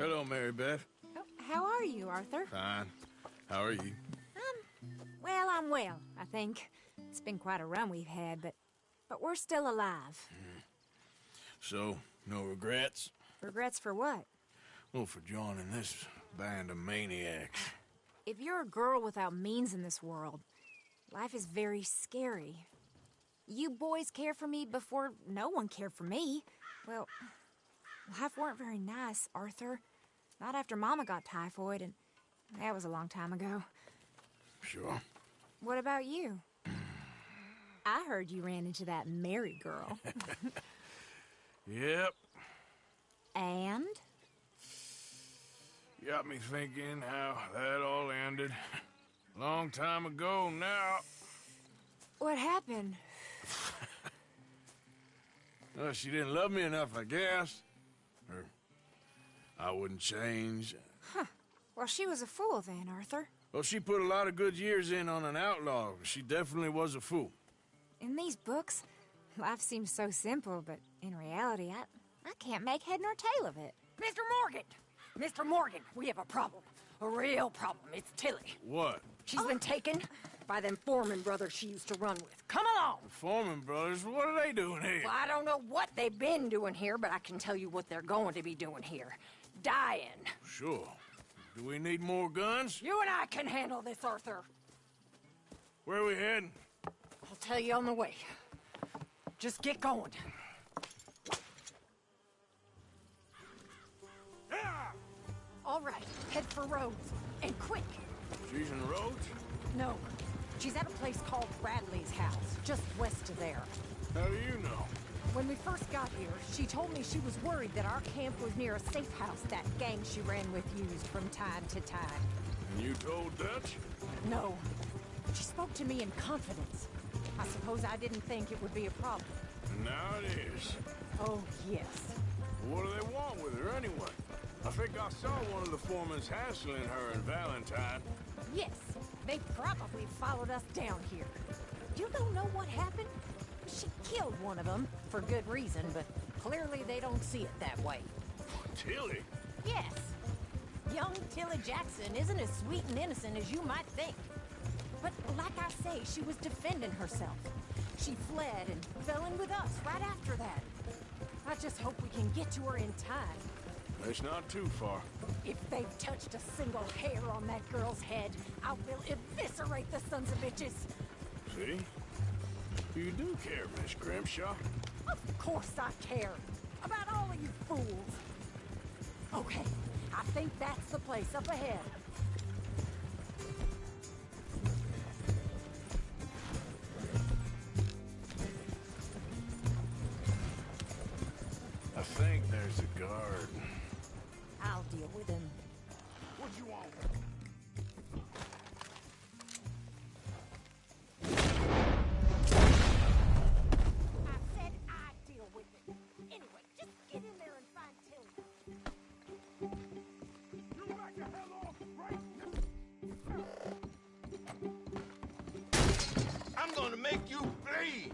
Hello, Mary Beth. Oh, how are you, Arthur? Fine. How are you? Well, I'm well, I think. It's been quite a run we've had, but we're still alive. So, no regrets? Regrets for what? Well, for joining this band of maniacs. If you're a girl without means in this world, life is very scary. You boys cared for me before no one cared for me. Well, life weren't very nice, Arthur. Not after Mama got typhoid, and that was a long time ago. Sure. What about you? I heard you ran into that Mary girl. Yep. And? Got me thinking how that all ended. Long time ago now. What happened? Well, she didn't love me enough, I guess. Or I wouldn't change. Huh. Well, she was a fool then, Arthur. Well, she put a lot of good years in on an outlaw. She definitely was a fool. In these books, life seems so simple, but in reality, I can't make head nor tail of it. Mr. Morgan! Mr. Morgan, we have a problem. A real problem. It's Tilly. What? She's been taken by them Foreman brothers she used to run with. Come along! The Foreman brothers? What are they doing here? Well, I don't know what they've been doing here, but I can tell you what they're going to be doing here. Dying. Sure. Do we need more guns? You and I can handle this, Arthur. Where are we heading? I'll tell you on the way. Just get going. All right, head for Rhodes. And quick. She's in Rhodes? No, she's at a place called Bradley's house, just west of there. How do you know? When we first got here, she told me she was worried that our camp was near a safe house that gang she ran with used from time to time. And you told Dutch? No, she spoke to me in confidence. I suppose I didn't think it would be a problem. And now it is. Oh, yes. What do they want with her anyway? I think I saw one of the foremans hassling her and Valentine. Yes, they probably followed us down here. You don't know what happened? She killed one of them, for good reason, but clearly they don't see it that way. Tilly? Yes. Young Tilly Jackson isn't as sweet and innocent as you might think. But like I say, she was defending herself. She fled and fell in with us right after that. I just hope we can get to her in time. It's not too far. If they've touched a single hair on that girl's head, I will eviscerate the sons of bitches. See? You do care, Miss Grimshaw. Of course I care. About all of you fools. Okay, I think that's the place up ahead. I think there's a guard. I'll deal with him. What you want? I said I'd deal with it. Anyway, just get in there and find Tilly. You back the hell off, right? I'm gonna make you bleed.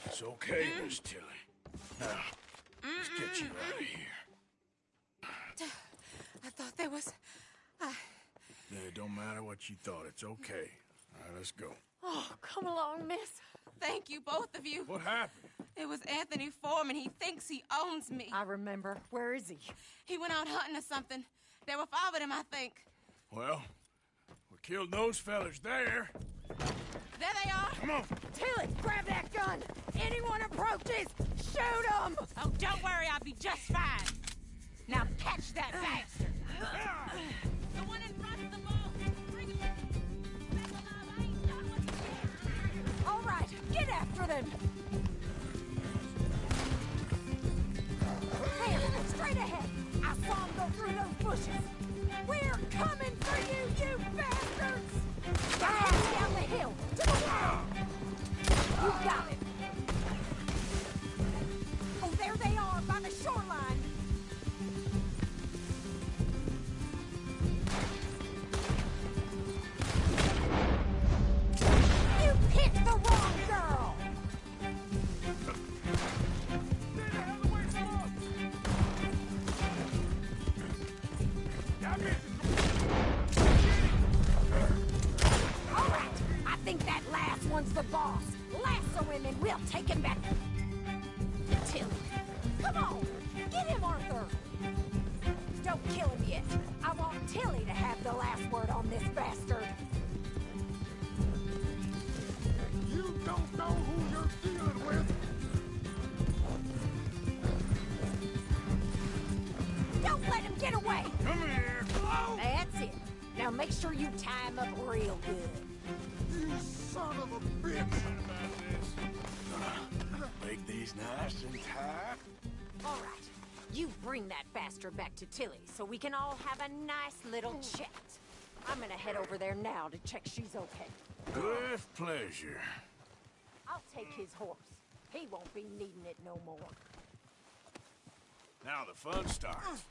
It's okay, Miss Tilly. Now, let's get you out of here. I thought there was... Yeah, it don't matter what you thought. It's okay. All right, let's go. Oh, come along, miss. Thank you, both of you. What happened? It was Anthony Foreman. He thinks he owns me. I remember. Where is he? He went out hunting or something. There were 5 of them, I think. Well, we killed those fellas there. There they are. Come on. Tilly, grab that gun! Anyone approaches, shoot them! Oh, don't worry. I'll be just fine. Now catch that bastard! The one in front of the ball. Bring him in. Back alive. I ain't done what you said. All right, get after them! There, straight ahead! I saw them go through those bushes! We're coming for you, you bastards! Down the hill, to the wall! You got it! Oh, the boss. Lasso him and we'll take him back. Tilly, come on. Get him, Arthur. Don't kill him yet. I want Tilly to have the last word on this bastard. You don't know who you're dealing with. Don't let him get away. Come here. That's it. Now make sure you tie him up real good. You son of a bitch. Make these nice and tight. All right. You bring that bastard back to Tilly so we can all have a nice little chat. I'm gonna head over there now to check she's okay. With pleasure. I'll take his horse. He won't be needing it no more. Now the fun starts.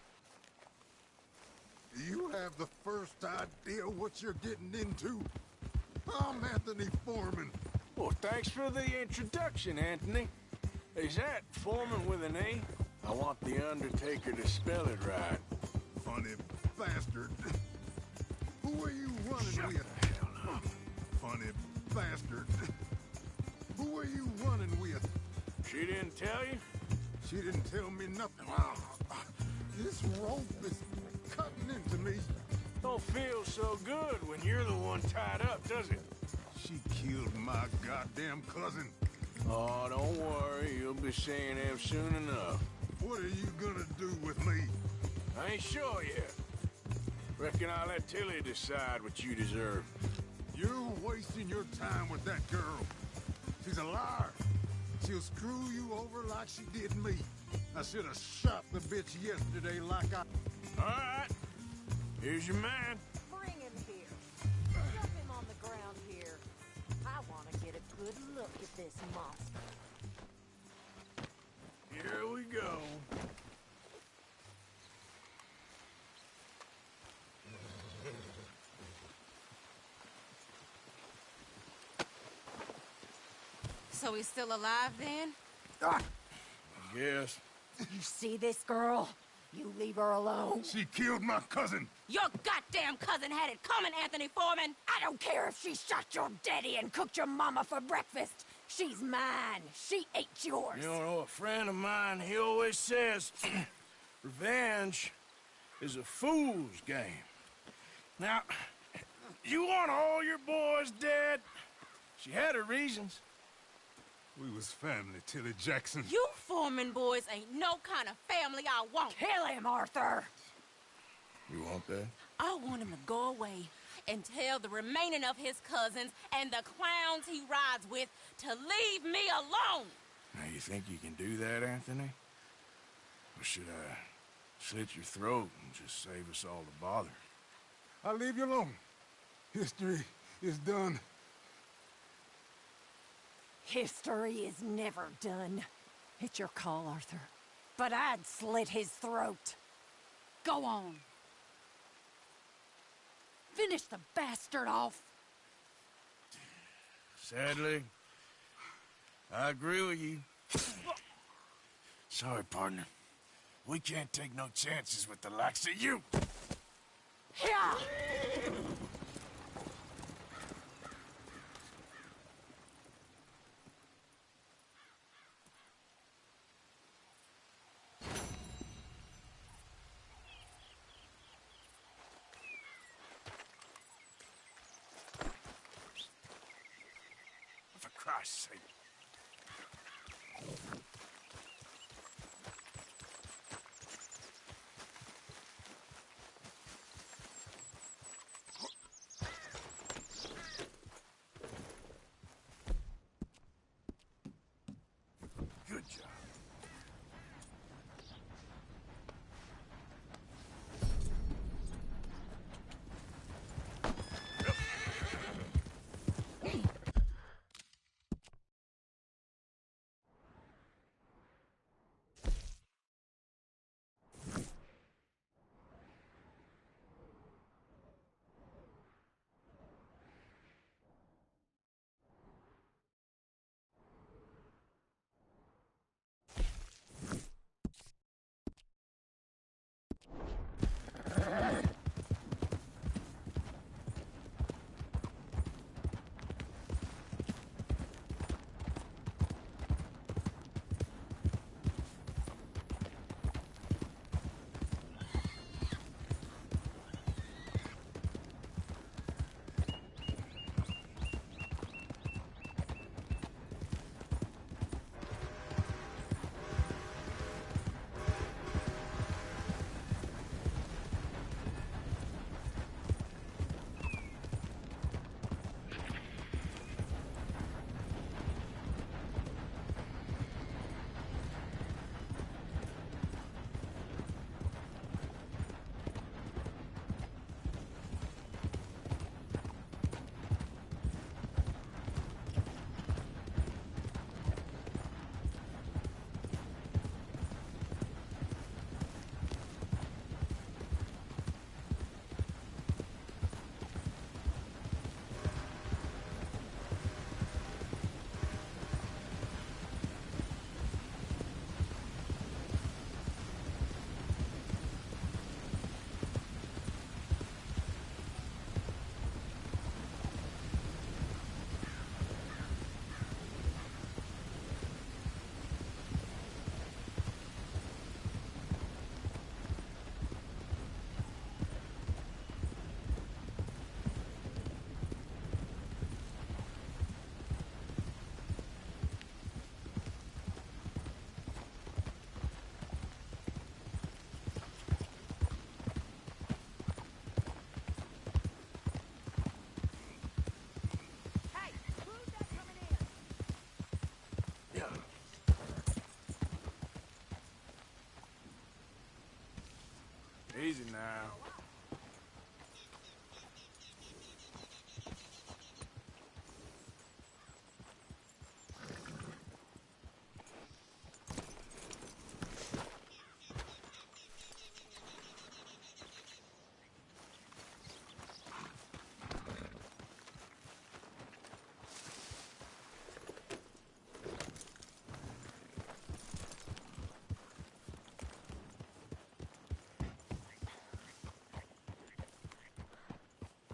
You have the first idea what you're getting into? I'm Anthony Foreman. Well, thanks for the introduction, Anthony. Is that Foreman with an A? I want the Undertaker to spell it right. Funny bastard. Who are you running Shut with? the hell up. Funny bastard. Who are you running with? She didn't tell you? She didn't tell me nothing. This rope is cutting into me. Don't feel so good when you're the one tied up, does it? She killed my goddamn cousin. Oh, don't worry. You'll be seeing him soon enough. What are you gonna do with me? I ain't sure yet. Reckon I'll let Tilly decide what you deserve. You're wasting your time with that girl. She's a liar. She'll screw you over like she did me. I should have shot the bitch yesterday like I... All right. Here's your man. Bring him here. Drop him on the ground here. I want to get a good look at this monster. Here we go. So he's still alive then? I guess. You see this girl? You leave her alone. She killed my cousin. Your goddamn cousin had it coming, Anthony Foreman! I don't care if she shot your daddy and cooked your mama for breakfast. She's mine. She ate yours. You know, a friend of mine, he always says, revenge is a fool's game. Now, you want all your boys dead? She had her reasons. We was family, Tilly Jackson. You Foreman boys ain't no kind of family I want. Kill him, Arthur. You want that? I want him to go away and tell the remaining of his cousins and the clowns he rides with to leave me alone. Now, you think you can do that, Anthony? Or should I slit your throat and just save us all the bother? I'll leave you alone. History is done. History is never done. It's your call, Arthur. But I'd slit his throat. Go on. Finish the bastard off. Sadly, I agree with you. Sorry, partner. We can't take no chances with the likes of you. Yeah! For Christ's sake. Good job.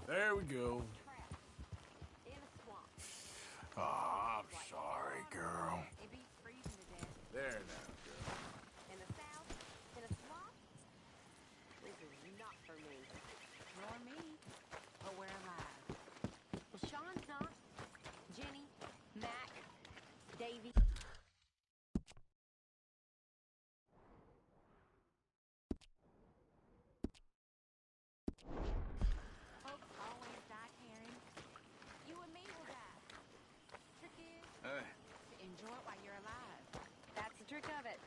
There we go. In a swamp. Oh, I'm sorry, girl. It'd be freezing to death. There now, girl. In the south, in a swamp. This is not for me. Nor me. But we're alive. Well, Sean's not. Jenny, Mac, Davy. Folks always die caring. You and me will die. Trick is to enjoy it while you're alive. That's the trick of it.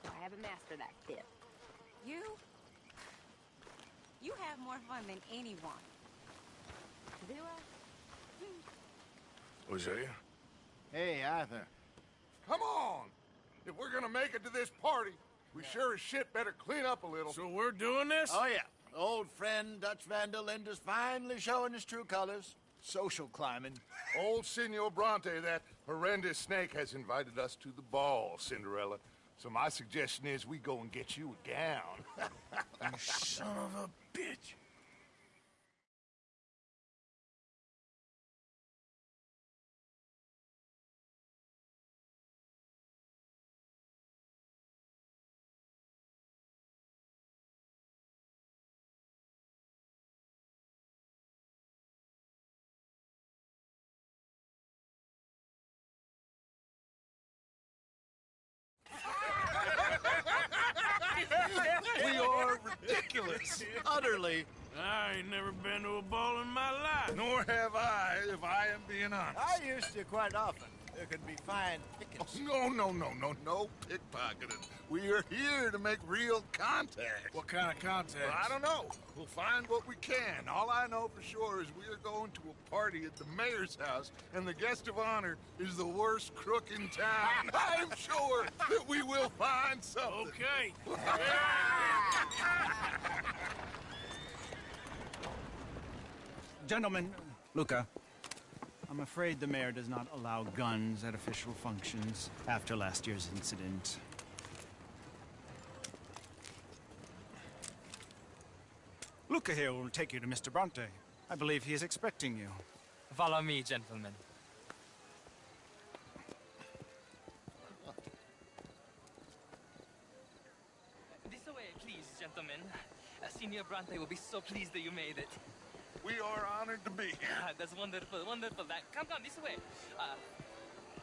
I haven't mastered that yet. You have more fun than anyone. Do I? Hosea? Hey, Arthur. Come on! If we're gonna make it to this party, we sure as shit better clean up a little. So we're doing this? Oh, yeah. Old friend Dutch Van der Linde's finally showing his true colors. Social climbing. Old Senor Bronte, that horrendous snake, has invited us to the ball, Cinderella. So my suggestion is we go and get you a gown. You son of a bitch. We are ridiculous. Utterly. I ain't never been to a ball in my life. Nor have I, if I am being honest. I used to quite often. There could be fine pickings. No pickpocketing. We are here to make real contact. What kind of contact? Well, I don't know. We'll find what we can. All I know for sure is we are going to a party at the mayor's house, and the guest of honor is the worst crook in town. I'm sure that we will find something. Okay. Gentlemen, Luca, I'm afraid the mayor does not allow guns at official functions after last year's incident. Luca here will take you to Mr. Bronte. I believe he is expecting you. Follow me, gentlemen. This way, please, gentlemen. Senior Bronte will be so pleased that you made it. We are honored to be here. That's wonderful, wonderful. Come, this way.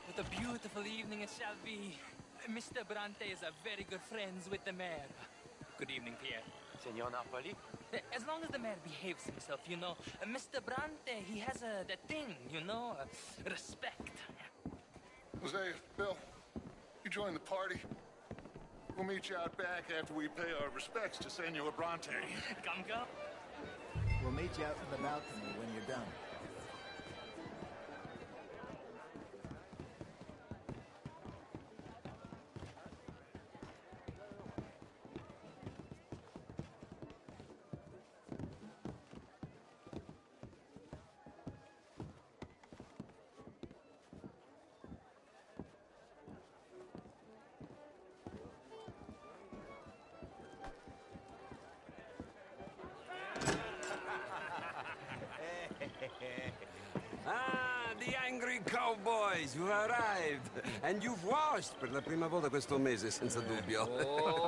What a beautiful evening it shall be. Mr. Bronte is a very good friends with the mayor. Good evening, Pierre. Senor Napoli? As long as the mayor behaves himself, you know. Mr. Bronte, he has that thing, you know, respect. Jose, Bill, you join the party. We'll meet you out back after we pay our respects to Senor Bronte. Come. We'll meet you out in the balcony when you're done. The angry cowboys, you've arrived. And you've washed per la prima volta questo mese, senza dubbio.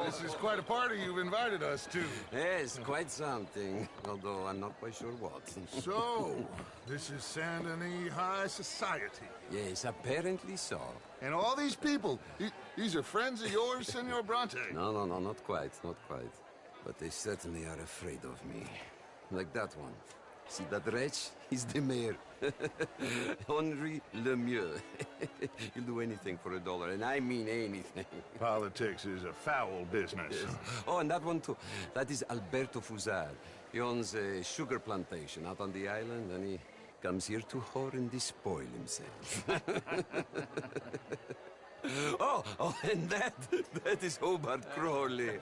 This is quite a party you've invited us to. Yes, quite something. Although I'm not quite sure what. So, this is Saint Denis High Society. Yes, apparently so. And all these people, these are friends of yours, Senor Bronte? No, not quite, not quite. But they certainly are afraid of me. Like that one. See that wretch? He's the mayor. Henri Lemieux. He'll do anything for $1, and I mean anything. Politics is a foul business. Yes. Oh, and that one too. That is Alberto Fusar. He owns a sugar plantation out on the island, and he comes here to whore and despoil himself. Oh, and that is Hobart Crawley,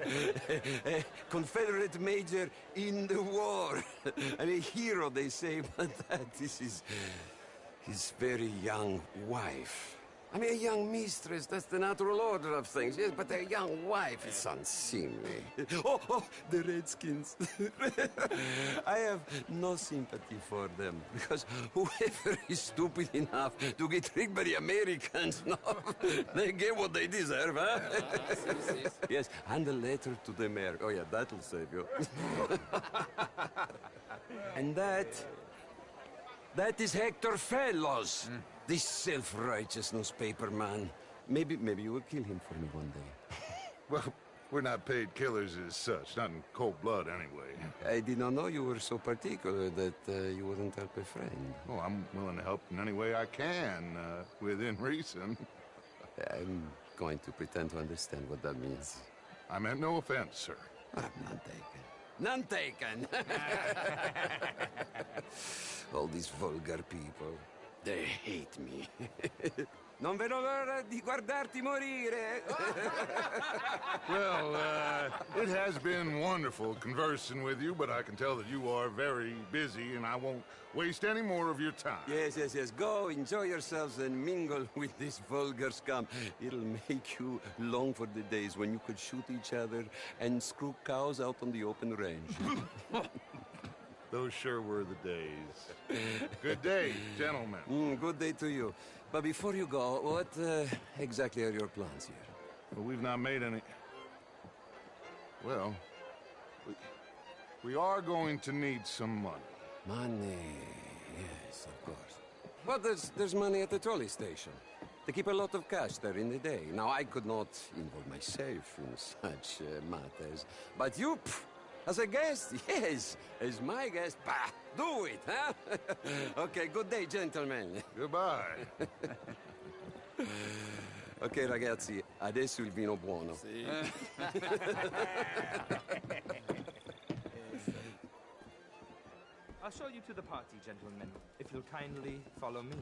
a Confederate major in the war, and a hero, they say, but that is his very young wife. I mean, a young mistress, that's the natural order of things, yes, but a young wife is unseemly. Oh, the Redskins. I have no sympathy for them, because whoever is stupid enough to get tricked by the Americans, no, they get what they deserve, huh? Yes, and a letter to the mayor. Oh, yeah, that'll save you. And that is Hector Fellows. This self-righteous newspaper man. Maybe you will kill him for me one day. Well, we're not paid killers as such, not in cold blood anyway. I did not know you were so particular that you wouldn't help a friend. Oh, I'm willing to help in any way I can, within reason. I'm going to pretend to understand what that means. I meant no offense, sir. None taken. None taken! All these vulgar people, they hate me. Non vedo l'ora di guardarti morire. Well, it has been wonderful conversing with you, but I can tell that you are very busy, and I won't waste any more of your time. Yes. Go, enjoy yourselves, and mingle with this vulgar scum. It'll make you long for the days when you could shoot each other and screw cows out on the open range. Those sure were the days. Good day, gentlemen. Good day to you. But before you go, what exactly are your plans here? Well, we've not made any... Well, we are going to need some money. Money, yes, of course. But there's money at the trolley station. They keep a lot of cash there in the day. Now, I could not involve myself in such matters. But you, as a guest, yes, as my guest, bah, do it, huh? Okay, good day, gentlemen. Goodbye. Ok, ragazzi, adesso il vino buono. Sì. I'll show you to the party, gentlemen, if you'll kindly follow me.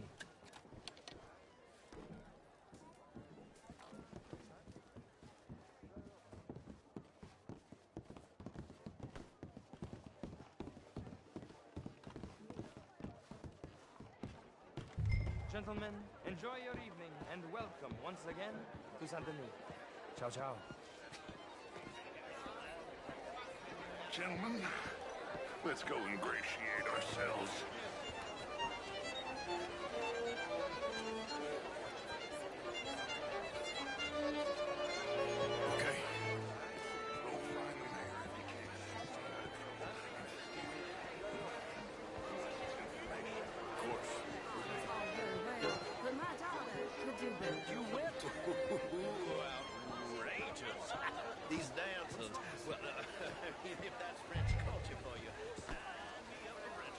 Gentlemen, enjoy your evening, and welcome once again to Saint Denis. Ciao, ciao. Gentlemen, let's go ingratiate ourselves. Okay. Go find the mayor if you can. Of course. But my daughter could do better. You went? Outrageous. These dances. Well, if that's French culture for you, sign me up for French.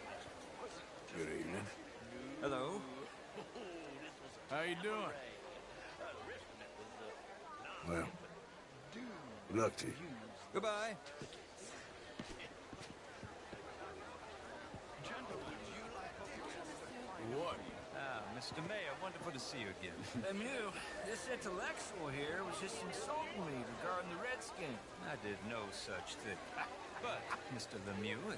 Good evening. Hello. How you doing? Well, good luck to you. Goodbye. What? Mr. Mayor, wonderful to see you again. Lemieux, this intellectual here was just insulting me regarding the Redskins. I did no such thing. But, Mr. Lemieux,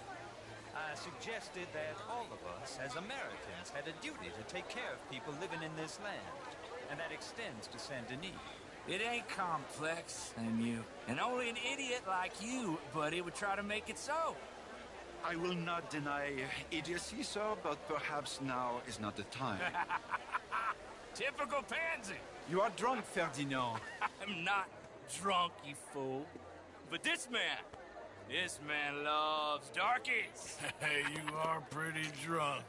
I suggested that all of us, as Americans, had a duty to take care of people living in this land. And that extends to Saint Denis. It ain't complex, Lemieux. And only an idiot like you, buddy, would try to make it so. I will not deny idiocy, sir, but perhaps now is not the time. Typical pansy. You are drunk, Ferdinand. I'm not drunk, you fool. But this man loves darkies. Hey, you are pretty drunk.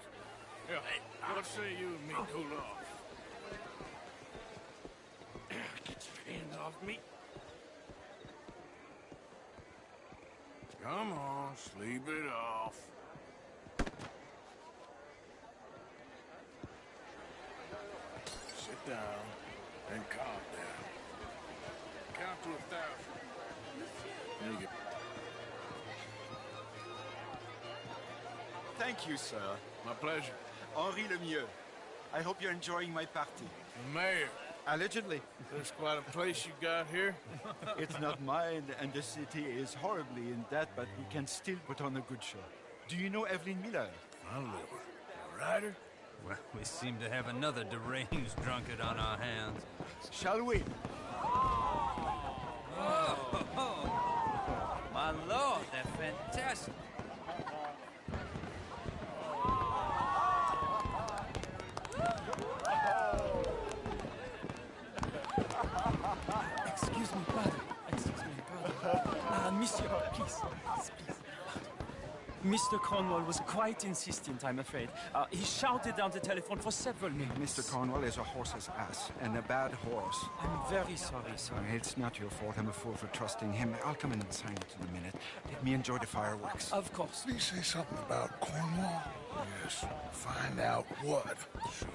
Yeah, what say you and me cool off? Get your hands off me. Come on, sleep it off. Sit down and calm down. Count to 1,000. There you go. Thank you, sir. My pleasure. Henri Lemieux. I hope you're enjoying my party. The mayor. Allegedly. There's quite a place you got here. It's not mine, and the city is horribly in debt, but we can still put on a good show. Do you know Evelyn Miller? My lord. A writer? Well, we seem to have another deranged drunkard on our hands. Shall we? Oh, my lord, they're fantastic. Excuse me, brother. Excuse me, brother. Monsieur, please. Mr. Cornwall was quite insistent, I'm afraid. He shouted down the telephone for several minutes. Mr. Cornwall is a horse's ass, and a bad horse. I'm very sorry, sir. It's not your fault. I'm a fool for trusting him. I'll come in and sign it in a minute. Let me enjoy the fireworks. Of course. Did he say something about Cornwall? Yes. Find out what. Sure.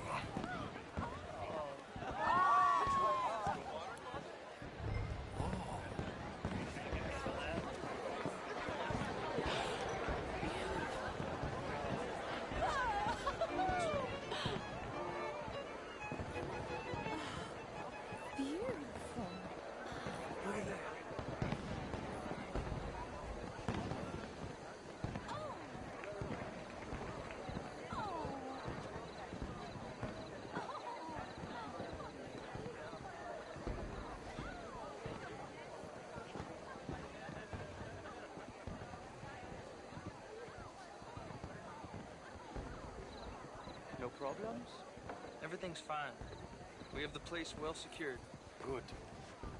No problems? Everything's fine. We have the place well secured. Good.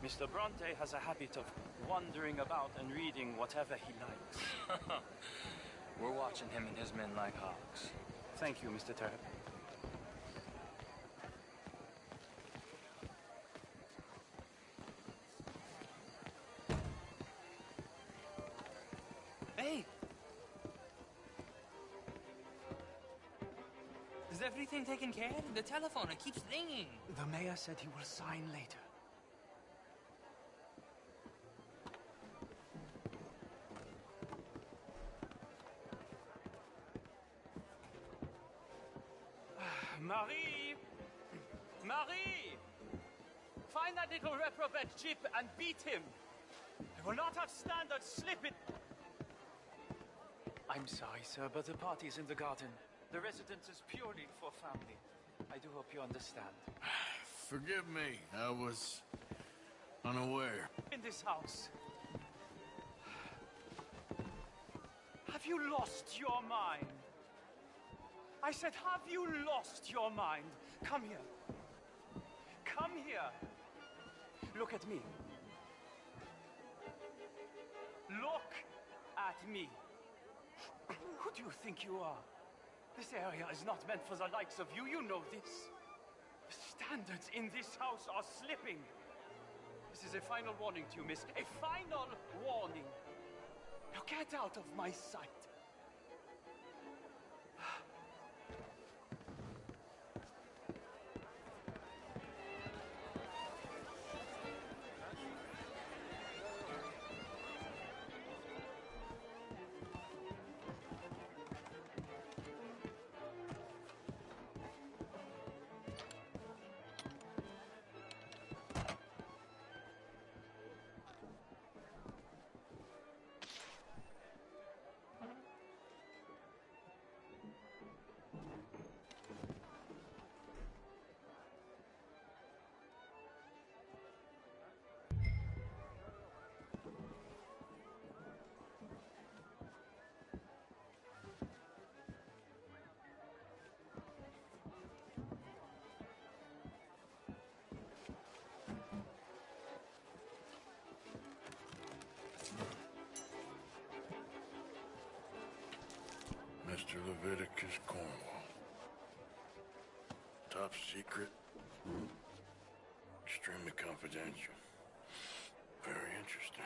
Mr. Bronte has a habit of wandering about and reading whatever he likes. We're watching him and his men like hawks. Thank you, Mr. Turp. Hey! Is everything taken care of? The telephone, it keeps ringing. The mayor said he will sign later. Marie! Marie! Find that little reprobate Chip and beat him. I will not have standards slip it. I'm sorry, sir, but the party's in the garden. The residence is purely for family. I do hope you understand. Forgive me, I was unaware. In this house. Have you lost your mind? I said, have you lost your mind? Come here. Come here. Look at me. Look at me. Who do you think you are? This area is not meant for the likes of you. You know this. The standards in this house are slipping. This is a final warning to you, miss. A final warning. Now get out of my sight. Mr. Leviticus Cornwall. Top secret. Extremely confidential. Very interesting.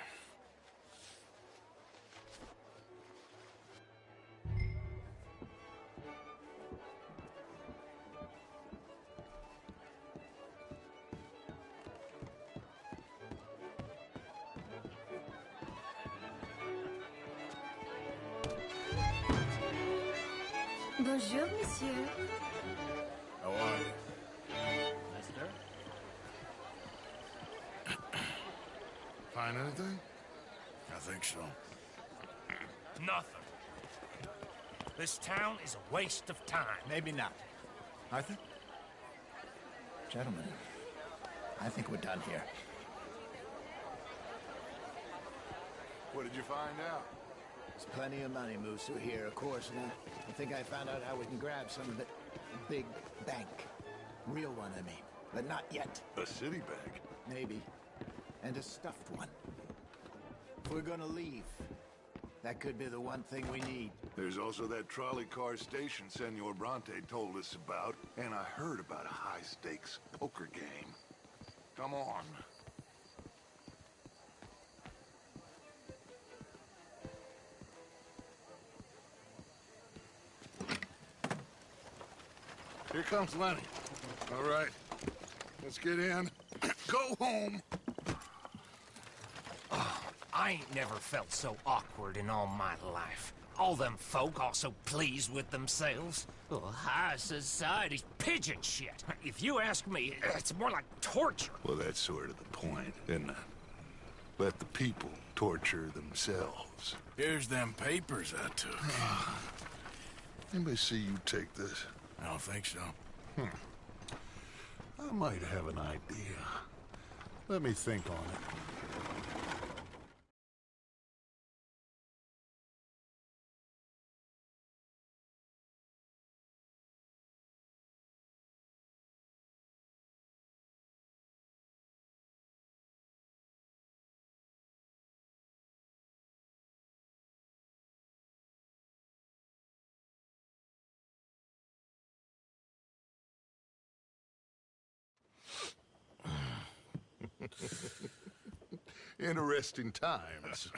Bonjour, monsieur. How are you? Mister? Find anything? I think so. Nothing. This town is a waste of time. Maybe not. Arthur? Gentlemen, I think we're done here. What did you find out? There's plenty of money moves through here, of course, and I think I found out how we can grab some of it. A big bank. Real one, I mean. But not yet. A city bank? Maybe. And a stuffed one. If we're gonna leave, that could be the one thing we need. There's also that trolley car station Senor Bronte told us about, and I heard about a high-stakes poker game. Come on. Here comes Lenny. All right, let's get in. Go home. Oh, I ain't never felt so awkward in all my life. All them folk all so pleased with themselves. Oh, high society's pigeon shit. If you ask me, it's more like torture. Well, that's sort of the point, isn't it? Let the people torture themselves. Here's them papers I took. Anybody see you take this? I don't think so. I might have an idea. Let me think on it. Interesting times.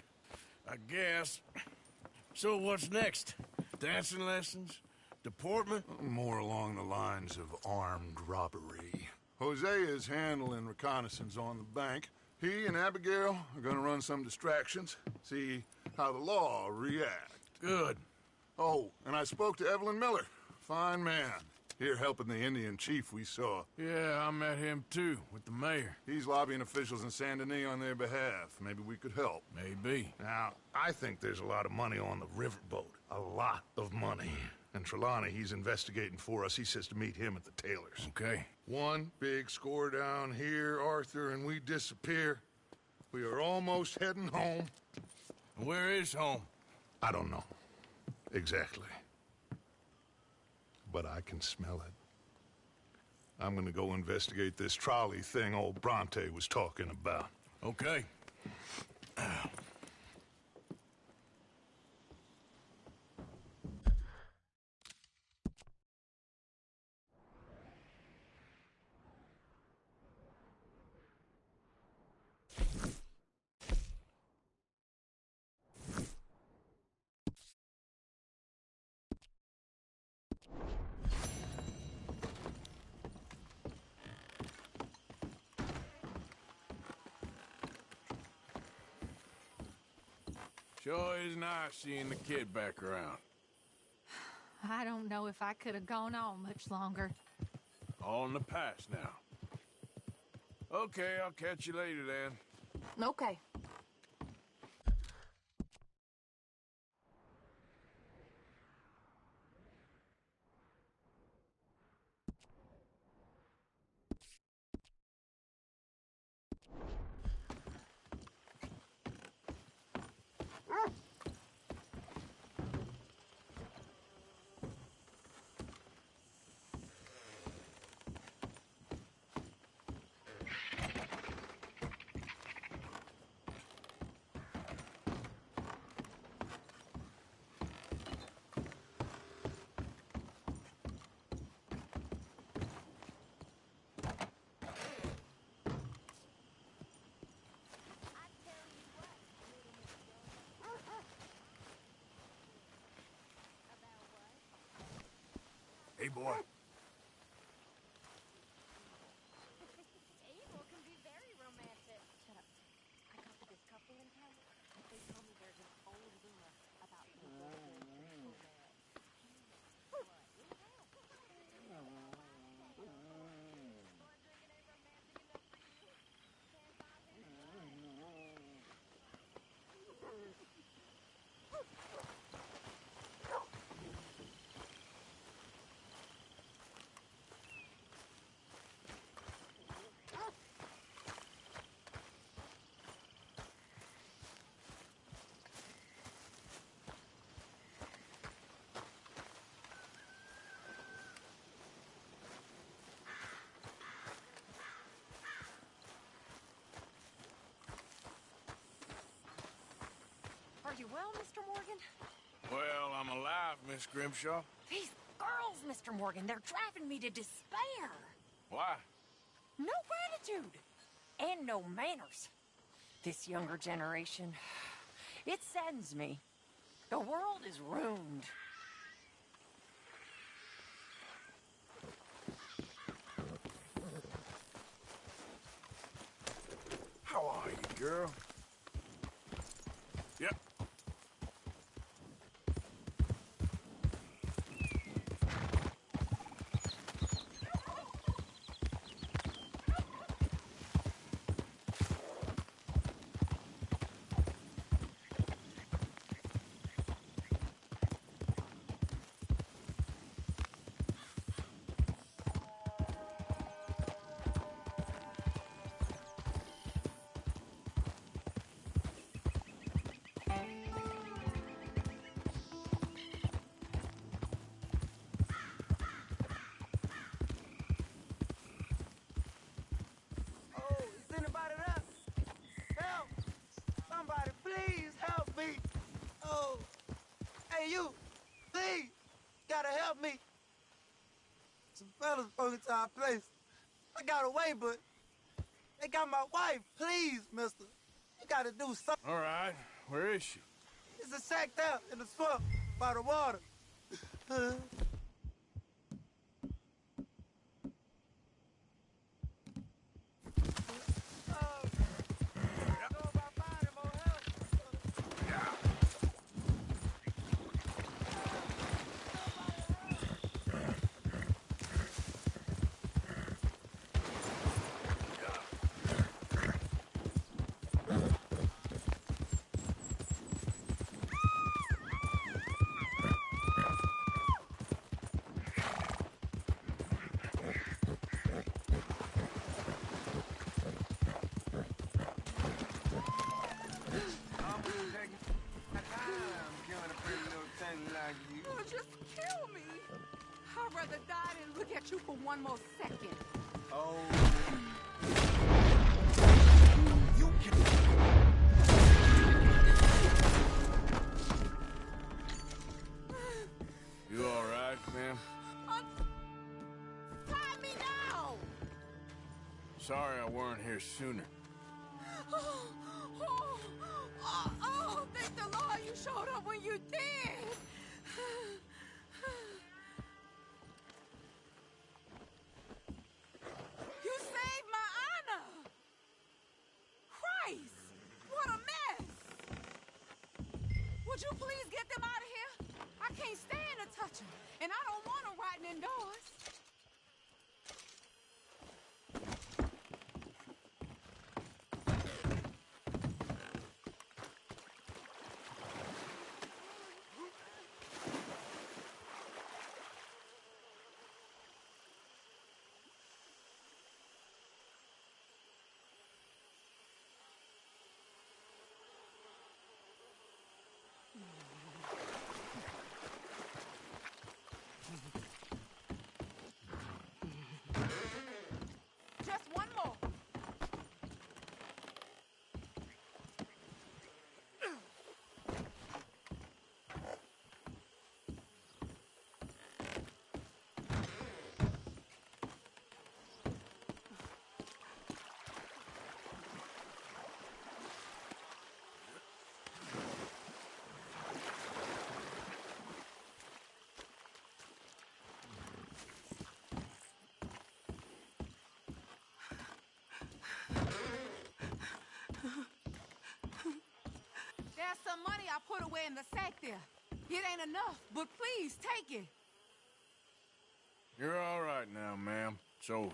I guess. So what's next? Dancing lessons? Deportment? More along the lines of armed robbery. Hosea is handling reconnaissance on the bank. He and Abigail are gonna run some distractions, see how the law react. Good. Oh, and I spoke to Evelyn Miller. Fine man. Here helping the Indian chief we saw. Yeah, I met him too, with the mayor. He's lobbying officials in Saint Denis on their behalf. Maybe we could help. Maybe. Now, I think there's a lot of money on the riverboat. A lot of money. And Trelawney, he's investigating for us. He says to meet him at the Taylor's. Okay. One big score down here, Arthur, and we disappear. We are almost heading home. Where is home? I don't know. Exactly. But I can smell it. I'm gonna go investigate this trolley thing old Bronte was talking about. Okay. Sure is nice seeing the kid back around. I don't know if I could have gone on much longer. All in the past now. Okay, I'll catch you later then. Okay. Hey, boy. Abel can be very romantic. Shut up. I talked to this couple in town. They told me there's an old rumor about well, Mr. Morgan? Well, I'm alive, Miss Grimshaw. These girls, Mr. Morgan, they're driving me to despair. Why? No gratitude. And no manners. This younger generation, it saddens me. The world is ruined. How are you, girl? Yep. You, please, gotta help me. Some fellas broke into our place. I got away, but they got my wife. Please, mister, you gotta do something. All right, where is she? It's a sack there in the swamp by the water. Oh, just kill me. I'd rather die than look at you for one more second. Oh. You all right, ma'am? Tie me now! Sorry I weren't here sooner. Thank the Lord you showed up when you did. You saved my honor. Christ, what a mess. Would you please get them out of here? I can't stand to touch them, and I don't want them rotting indoors. Just one more. There's some money I put away in the sack there. It ain't enough, but please take it. You're all right now, ma'am. It's over.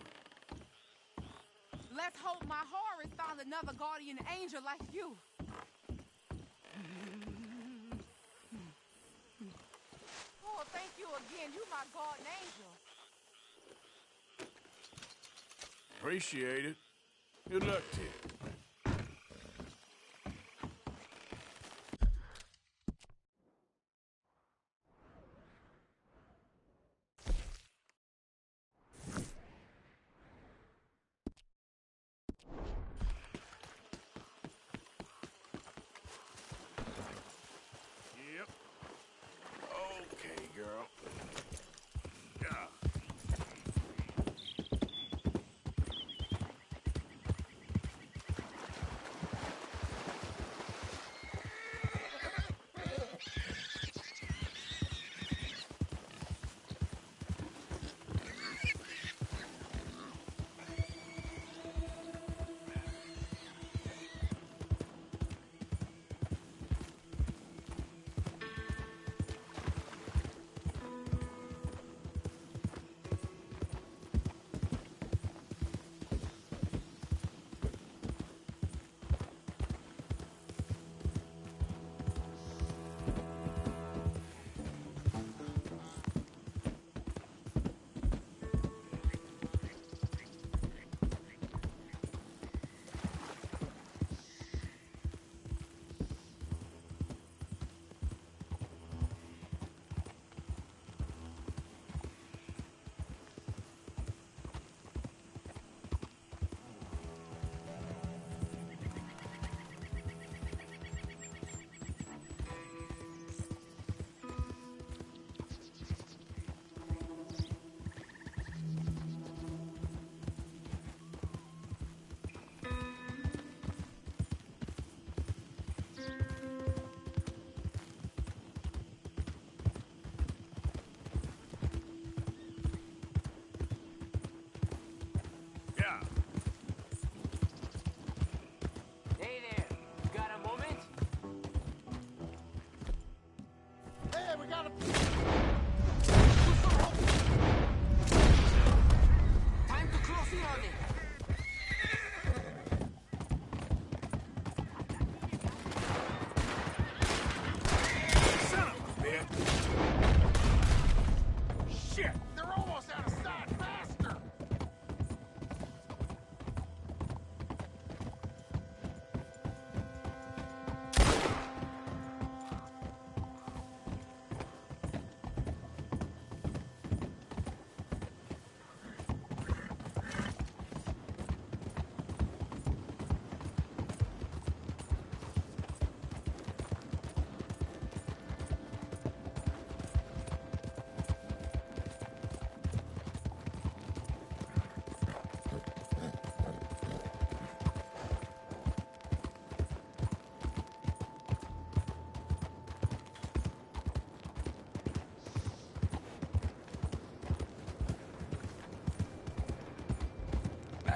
Let's hope my Horace found another guardian angel like you. Oh, thank you again. You my guardian angel. Appreciate it. Good luck to you.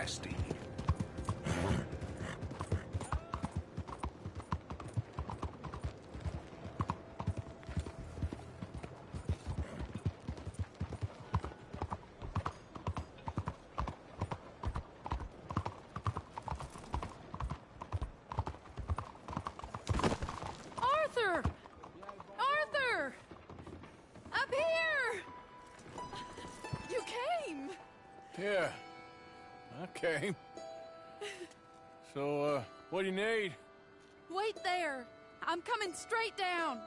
nasty. Arthur! Arthur! Up here! You came! Yeah, I came. So, what do you need? Wait there! I'm coming straight down!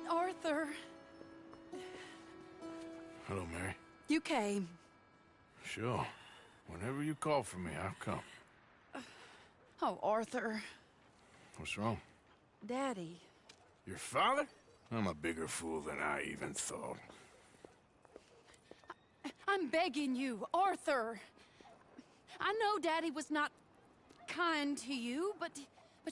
Arthur, Hello, Mary. you came. Sure. Whenever you call for me, I'll come. Oh, Arthur. What's wrong? Daddy. Your father? I'm a bigger fool than I even thought. I'm begging you, Arthur. I know Daddy was not kind to you, but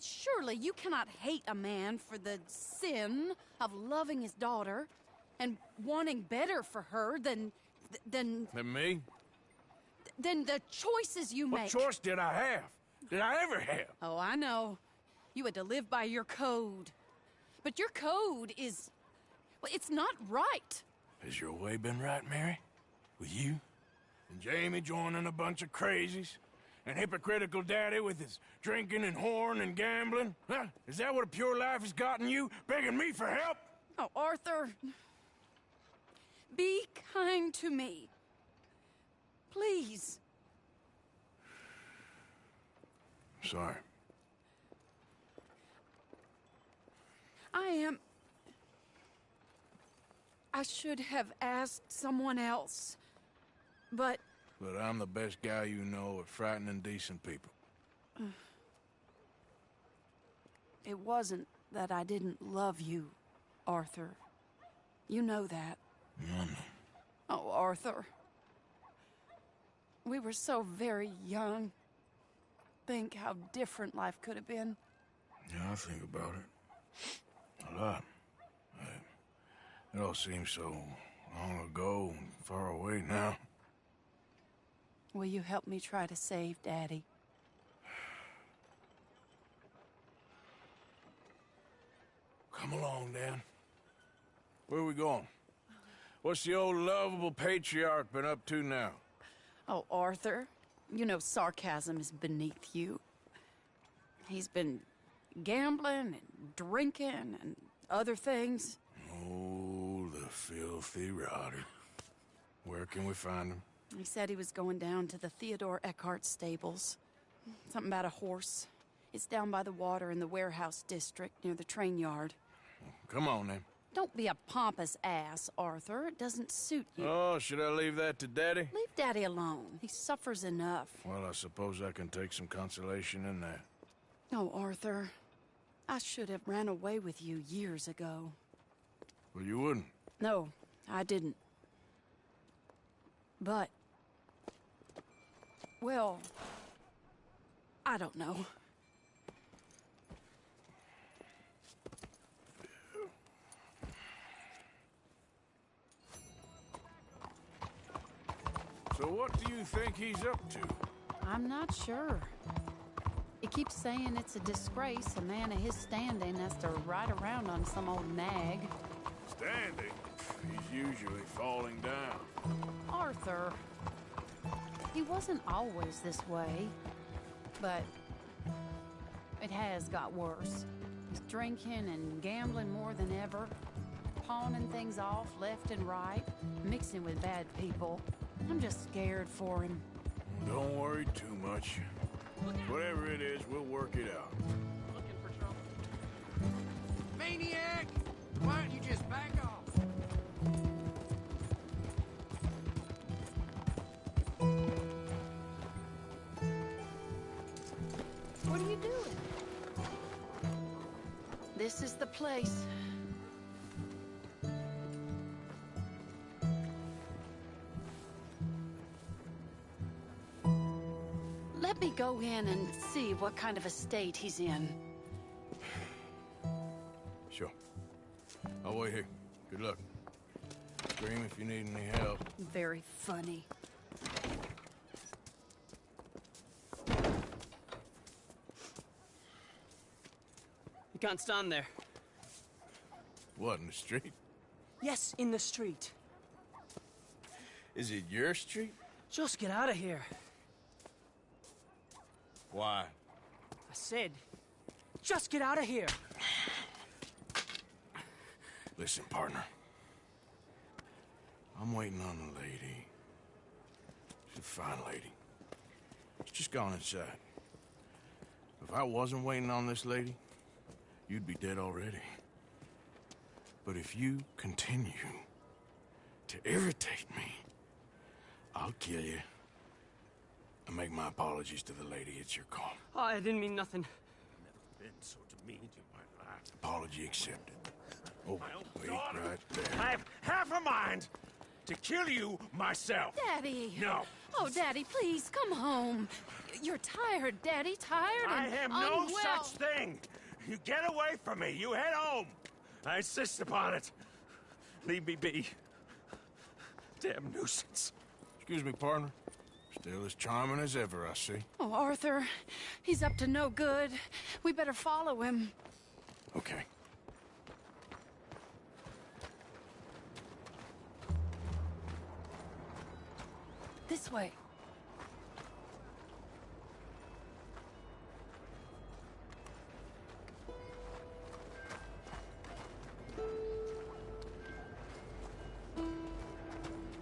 surely you cannot hate a man for the sin of loving his daughter and wanting better for her than Than me? than the choices you What make. choice did I have? Did I ever have? Oh, I know. You had to live by your code. But your code is... well, it's not right. Has your way been right, Mary? With you? And Jamie joining a bunch of crazies? And hypocritical daddy with his drinking and whoring and gambling? Huh? Is that what a pure life has gotten you? Begging me for help? Oh, Arthur. Be kind to me. Please. Sorry. I should have asked someone else. But... But I'm the best guy you know at frightening decent people. It wasn't that I didn't love you, Arthur. You know that. I know. Oh, Arthur. We were so very young. Think how different life could have been. Yeah, I think about it. A lot. It all seems so long ago and far away now. Will you help me try to save Daddy? Come along, Dan. Where are we going? What's the old lovable patriarch been up to now? Oh, Arthur, you know sarcasm is beneath you. He's been gambling and drinking and other things. Oh, the filthy rotter. Where can we find him? He said he was going down to the Theodore Eckhart stables. Something about a horse. It's down by the water in the warehouse district near the train yard. Come on, then. Don't be a pompous ass, Arthur. It doesn't suit you. Oh, should I leave that to Daddy? Leave Daddy alone. He suffers enough. Well, I suppose I can take some consolation in that. Oh, Arthur. I should have ran away with you years ago. Well, you wouldn't. No, I didn't. But... well... I don't know. So what do you think he's up to? I'm not sure. He keeps saying it's a disgrace a man of his standing has to ride around on some old nag. Standing? He's usually falling down. Arthur. He wasn't always this way, but it has got worse. He's drinking and gambling more than ever, pawning things off left and right, mixing with bad people. I'm just scared for him. Don't worry too much. Whatever it is, we'll work it out. Looking for trouble? Maniac! Why don't you just back off? What are you doing? This is the place. Let me go in and see what kind of a state he's in. Sure. I'll wait here. Good luck. Scream if you need any help. Very funny. You can't stand there. What, in the street? Yes, in the street. Is it your street? Just get out of here. Why? I said, just get out of here. Listen, partner. I'm waiting on the lady. She's a fine lady. She's just gone inside. If I wasn't waiting on this lady, you'd be dead already. But if you continue to irritate me, I'll kill you. And make my apologies to the lady. It's your call. Oh, I didn't mean nothing. Never been so demeaned in my life. Apology accepted. Oh, wait right there. I have half a mind to kill you myself. Daddy! No. Oh, Daddy, please, come home. You're tired, Daddy, tired I and am no unwell. such thing. You get away from me. You head home. I insist upon it. Leave me be. Damn nuisance. Excuse me, partner. Still as charming as ever, I see. Oh, Arthur, he's up to no good. We better follow him. Okay. This way.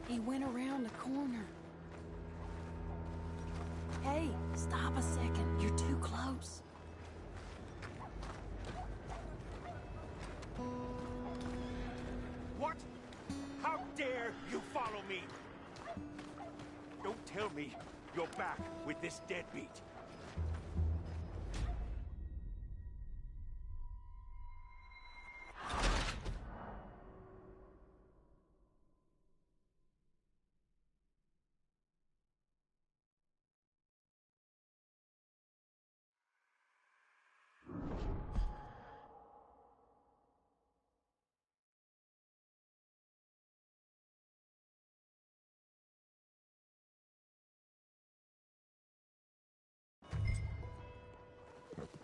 He went around the corner. Hey, stop a second. You're too close. What? How dare you follow me? Don't tell me you're back with this deadbeat.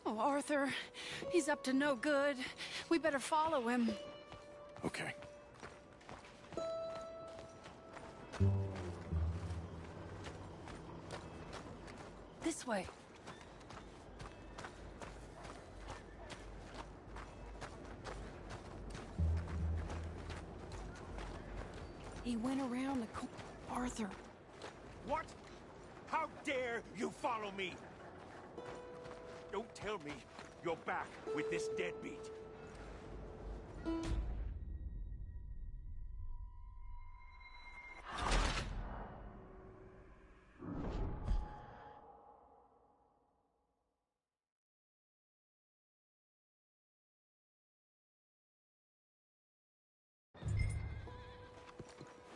Oh, Arthur, he's up to no good. We better follow him. Okay. This way. He went around the corner. Arthur. What? How dare you follow me? Don't tell me you're back with this deadbeat.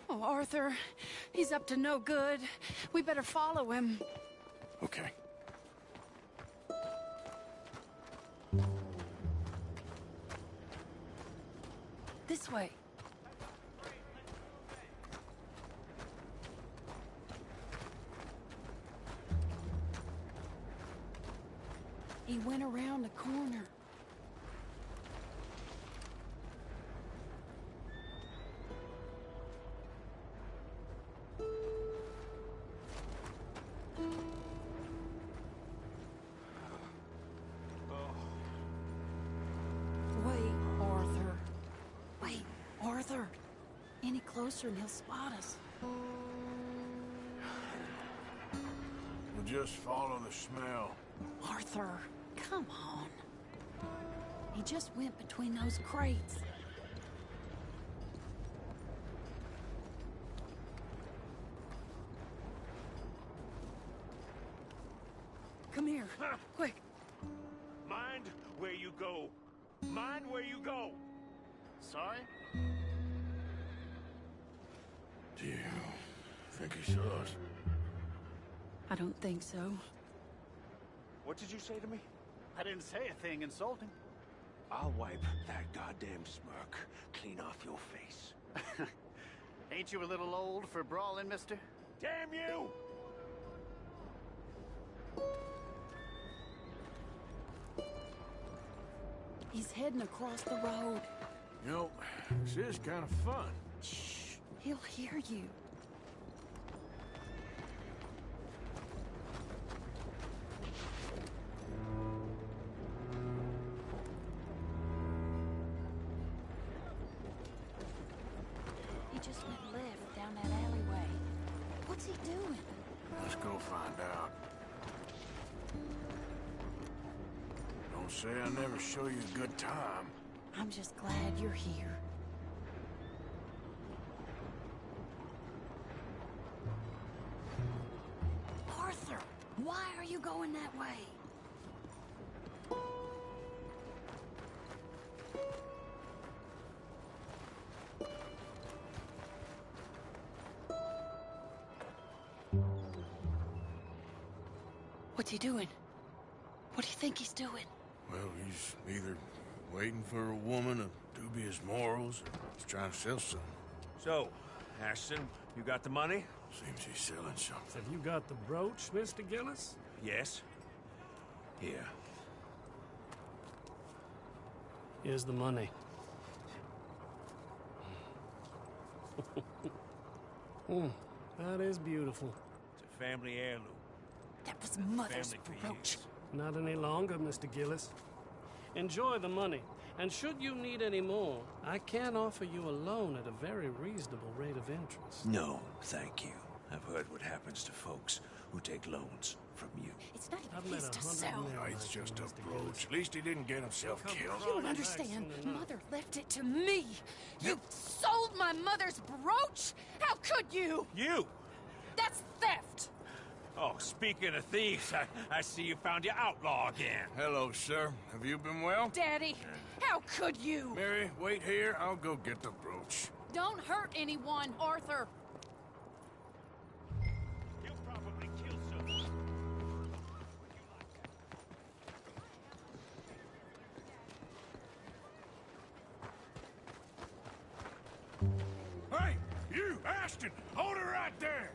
Oh, Arthur, he's up to no good. We better follow him. Okay. This way. He went around the corner. Wait, Arthur. Wait, Arthur. Any closer and he'll spot us. We'll just follow the smell. Arthur, come on. He just went between those crates. Come here, quick. Mind where you go. Mind where you go. Sorry? Do you think he saw us? I don't think so. What did you say to me? I didn't say a thing insulting. I'll wipe that goddamn smirk clean off your face. Ain't you a little old for brawling, mister? Damn you! He's heading across the road. You know, this is kind of fun. Shh, he'll hear you. He just went left down that alleyway. What's he doing? Let's go find out. Don't say I never show you a good time. I'm just glad you're here. Arthur, why are you going that way? What's he doing? What do you think he's doing? Well, he's either waiting for a woman of dubious morals, or he's trying to sell something. So, Ashton, you got the money? Seems he's selling something. Have you got the brooch, Mr. Gillis? Yes. Here. Here's the money. That is beautiful. It's a family heirloom. That was Mother's brooch. Not any longer, Mr. Gillis. Enjoy the money. And should you need any more, I can offer you a loan at a very reasonable rate of interest. No, thank you. I've heard what happens to folks who take loans from you. It's not I've even met his to 100 sell. men No, it's like just you, a Mr. brooch. Gillis. At least he didn't get himself killed. You don't understand. Mother left it to me. You sold my mother's brooch? How could you? You! That's theft. Oh, speaking of thieves, I see you found your outlaw again. Hello, sir. Have you been well? Daddy, how could you? Mary, wait here. I'll go get the brooch. Don't hurt anyone, Arthur. You'll probably kill someone. Hey, you, Ashton! Hold her right there!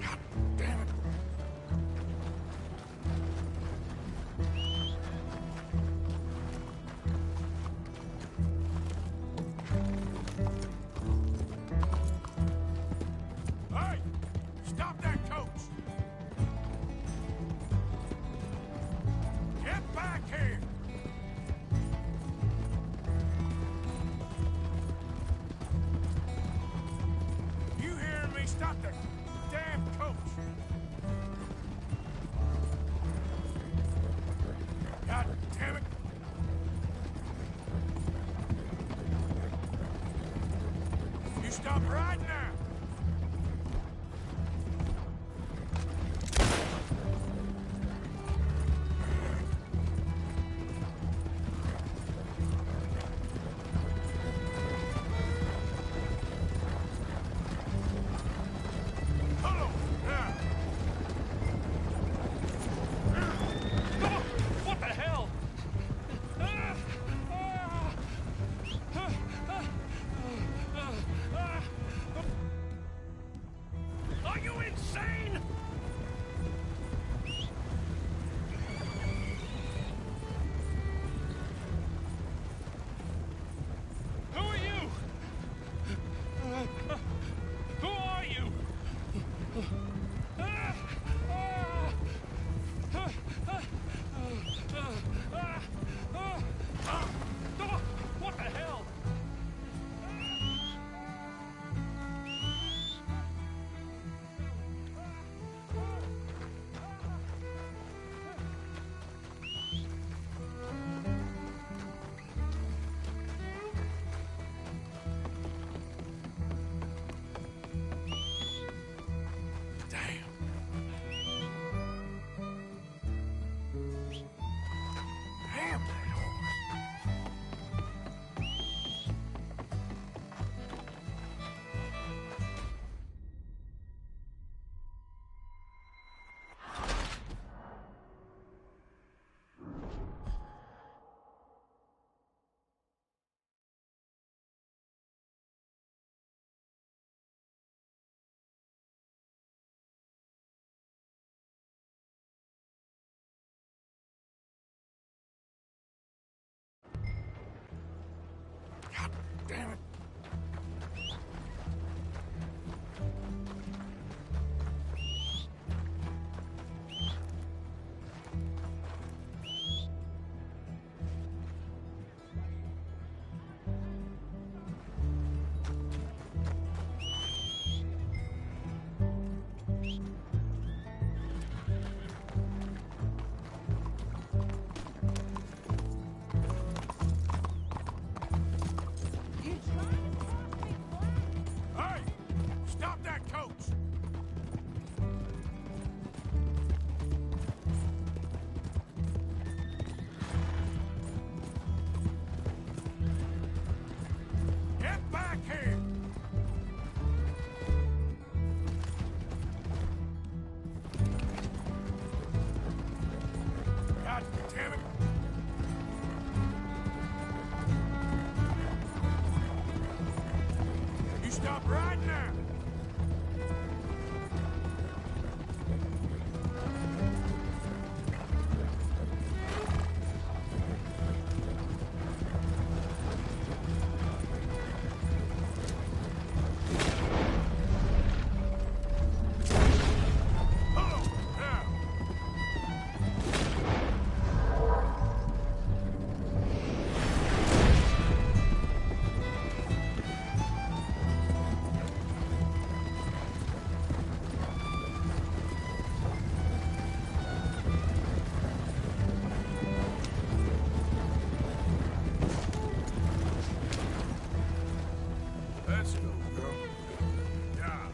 God damn it. Hey! Stop that coach! Get back here! You hearing me? Stop that damn coach! God damn it! You stop right now! Hello, now! What the hell? Are you insane? Who are you? Who are you? What the hell? damn it! You stop right now! Let's go, girl. Yeah.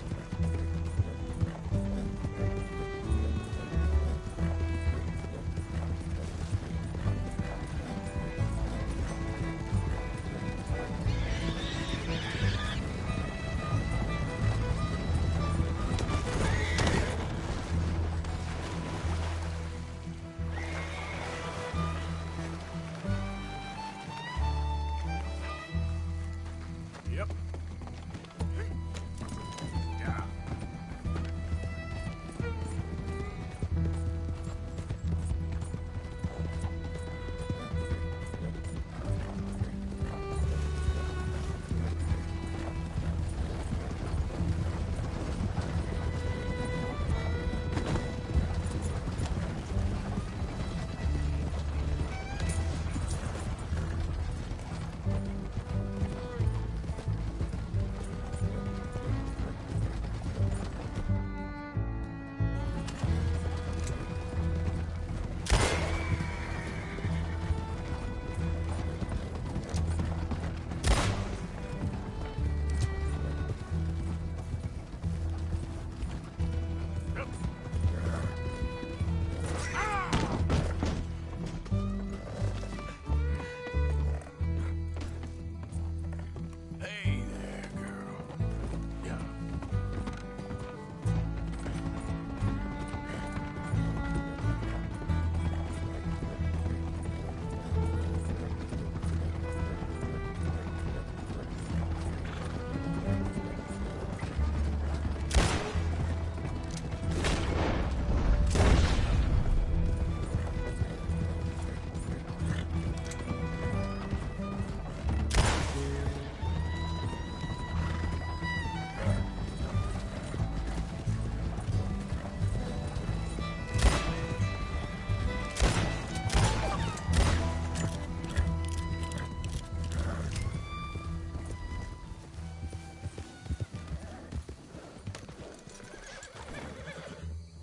Yep. Yeah. Hey there, girl. Yeah.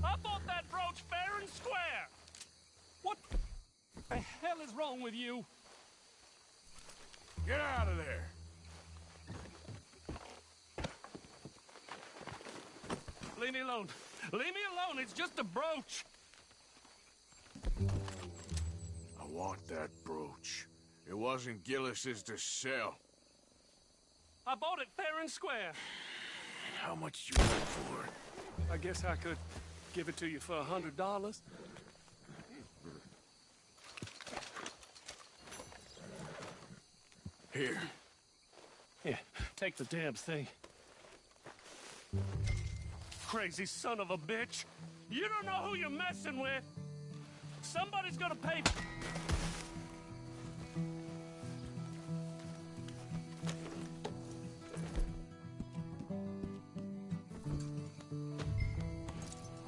I bought that brooch fair and square. What the hell is wrong with you? Get out of there. Leave me alone. Leave me alone. It's just a brooch. I want that brooch. It wasn't Gillis's to sell. I bought it fair and square. How much you want for it? I guess I could give it to you for $100. Here. Here, take the damn thing. Crazy son of a bitch. You don't know who you're messing with. Somebody's gonna pay.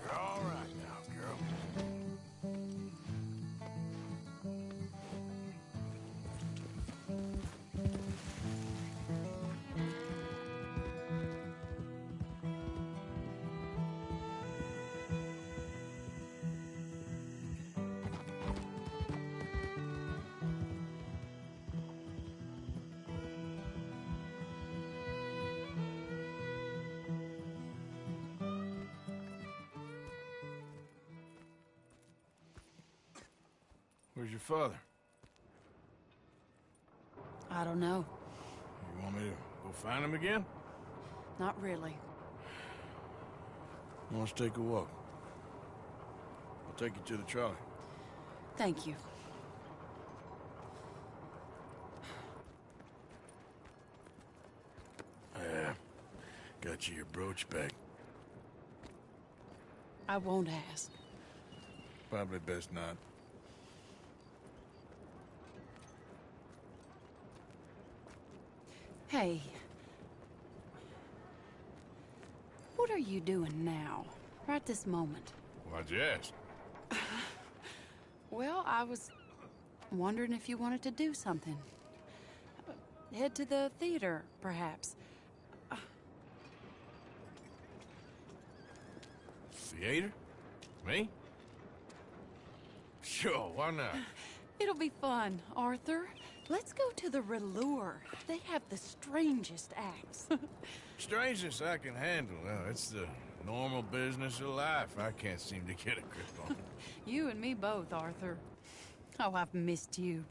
You're all right now, girl. Where's your father? I don't know. You want me to go find him again? Not really. Let's take a walk. I'll take you to the trolley. Thank you. Got you your brooch back. I won't ask. Probably best not. Hey. What are you doing now? Right this moment? Why'd you ask? Well, I was wondering if you wanted to do something. Head to the theater, perhaps. Theater? Me? Sure, why not? It'll be fun, Arthur. Let's go to the Relure. They have the strangest acts. Strangeness I can handle. Well, it's the normal business of life. I can't seem to get a grip on. You and me both, Arthur. Oh, I've missed you.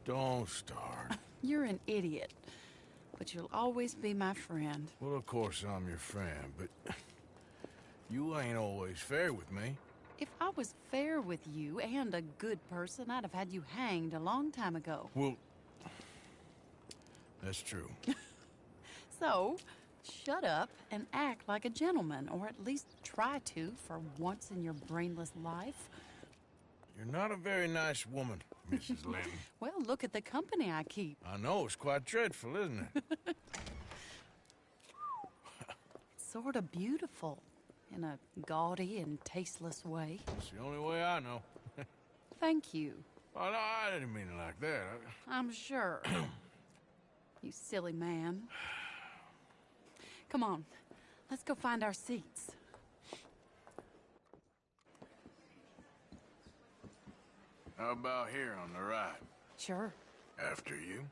Don't start. You're an idiot, but you'll always be my friend. Well, of course I'm your friend, but you ain't always fair with me. If I was fair with you and a good person, I'd have had you hanged a long time ago. Well, that's true. So, shut up and act like a gentleman, or at least try to for once in your brainless life. You're not a very nice woman, Mrs. Lynn. Well, look at the company I keep. I know, it's quite dreadful, isn't it? Sort of beautiful, in a gaudy and tasteless way. It's the only way I know. Thank you. Oh, no, I didn't mean it like that. I'm sure. You silly man. Come on, let's go find our seats. How about here on the right? Sure. After you.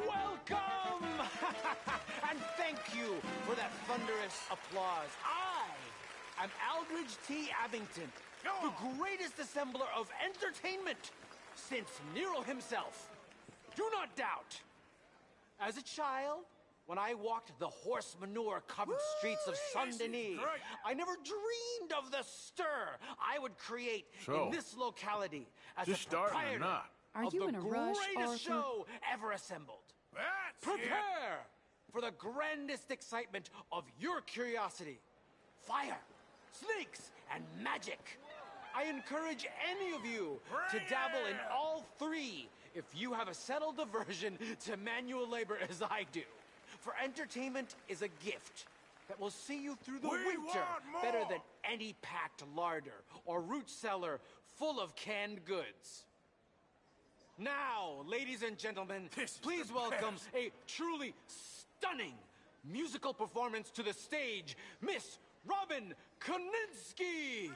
Welcome! And thank you for that thunderous applause. I'm Aldridge T. Abington, the greatest assembler of entertainment since Nero himself. Do not doubt. As a child, when I walked the horse manure-covered streets of Saint-Denis, I never dreamed of the stir I would create in this locality as a proprietor Are you in a rush, greatest Arthur? show ever assembled. Prepare for the grandest excitement of your curiosity. Fire, snakes, and magic. I encourage any of you to dabble in all three if you have a settled aversion to manual labor as I do. For entertainment is a gift that will see you through the winter better than any packed larder or root cellar full of canned goods. Now, ladies and gentlemen, please welcome a truly stunning musical performance to the stage, Miss Robin Koninsky!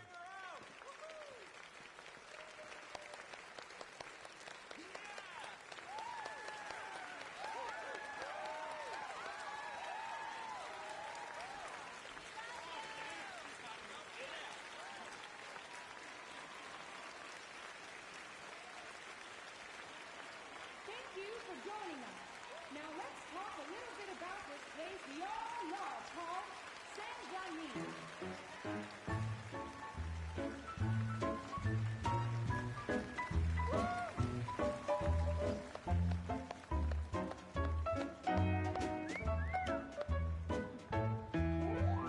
Thank you for joining us. Now let's talk a little bit about this place we all love called Saint-Denis.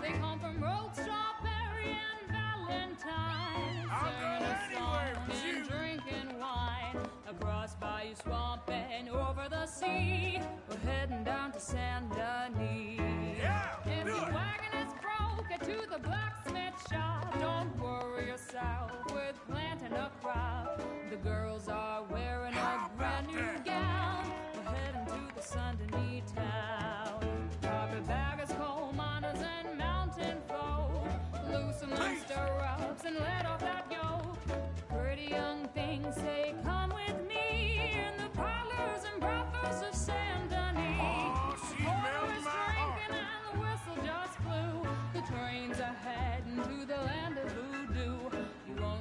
They come from Rogue, Strawberry, and Valentine. I'll go anywhere with you. And drinking wine across Bayou Swamp and over the sea. We're heading down to Saint-Denis. Yeah, If do your it. wagon is broke, get to the blacksmith shop. Don't worry yourself with planting a crop. The girls are wearing a brand new gown. We're heading to the Saint-Denis town. Carpetbaggers, coal miners, and mountain folk. Loosen the stirrups and let off that yoke. Pretty young things say, come with me in the parlors and brothels of Saint-Denis. Oh, she's melting my heart. Drinking and the whistle just blew. The trains are heading to the land of voodoo. You won't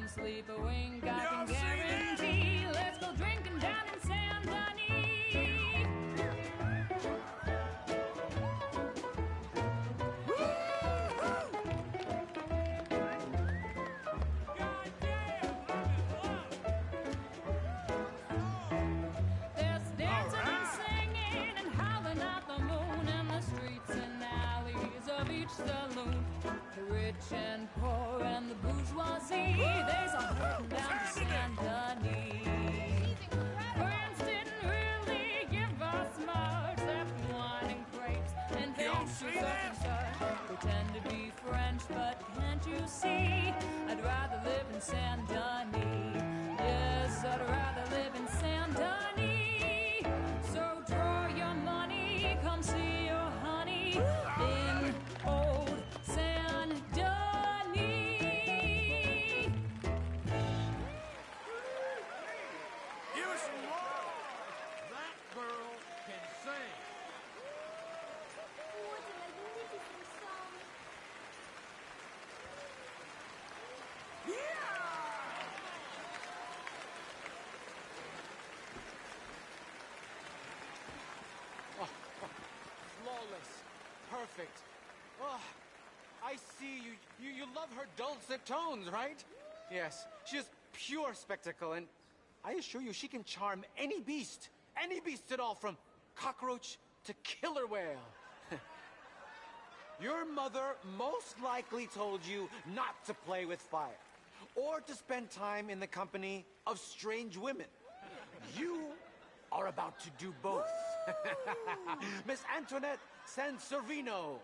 pretend to be French, but can't you see? I'd rather live in Saint Denis. Yes, I'd rather live in Saint Denis. So draw your money, come see your honey in old Saint Denis. Give us some more. That girl can sing. Flawless. Perfect. Oh, I see you love her dulcet tones, right? Yes, she is pure spectacle, and I assure you she can charm any beast at all, from cockroach to killer whale. Your mother most likely told you not to play with fire, or to spend time in the company of strange women. You are about to do both. Miss Antoinette Sansorino.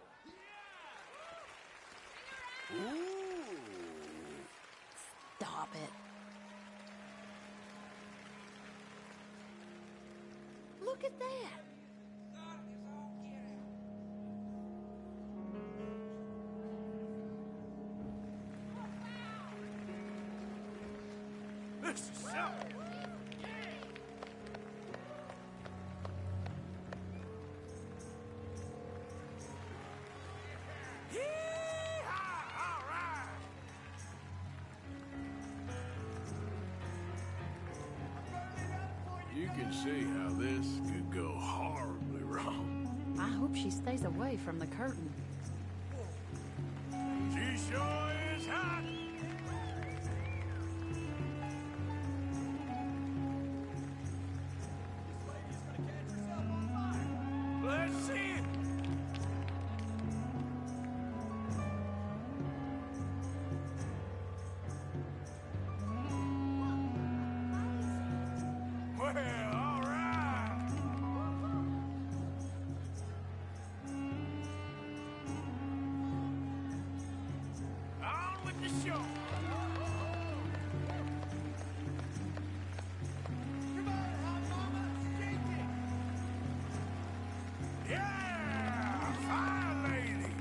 Ooh. Stop it. Look at that. This is something. You can see how this could go horribly wrong. I hope she stays away from the curtain. She sure is hot. Let's see it. Well, all right. On with the show. Yeah, fine lady.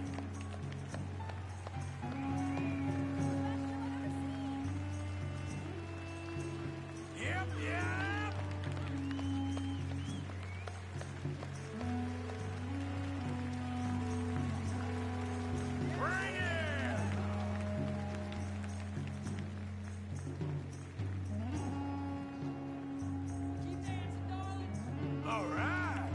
Yep, yep. Bring it. All right.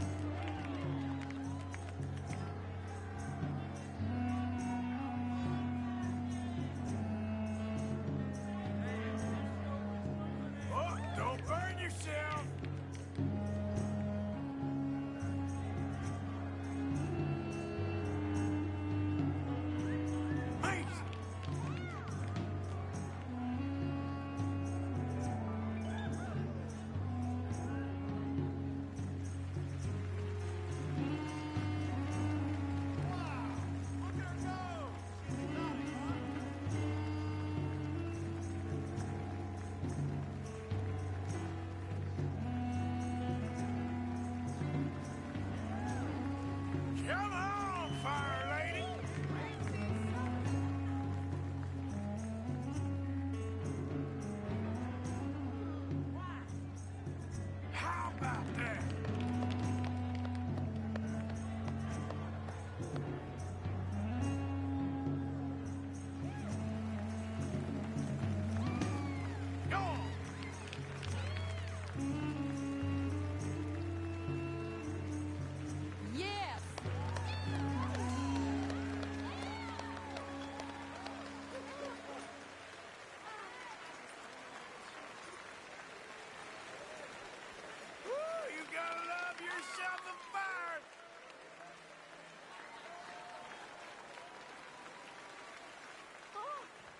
Oh, don't burn yourself. Hey. Come on, fire lady. How about that? Go on. Yes! Woo, you gotta love yourself a fire.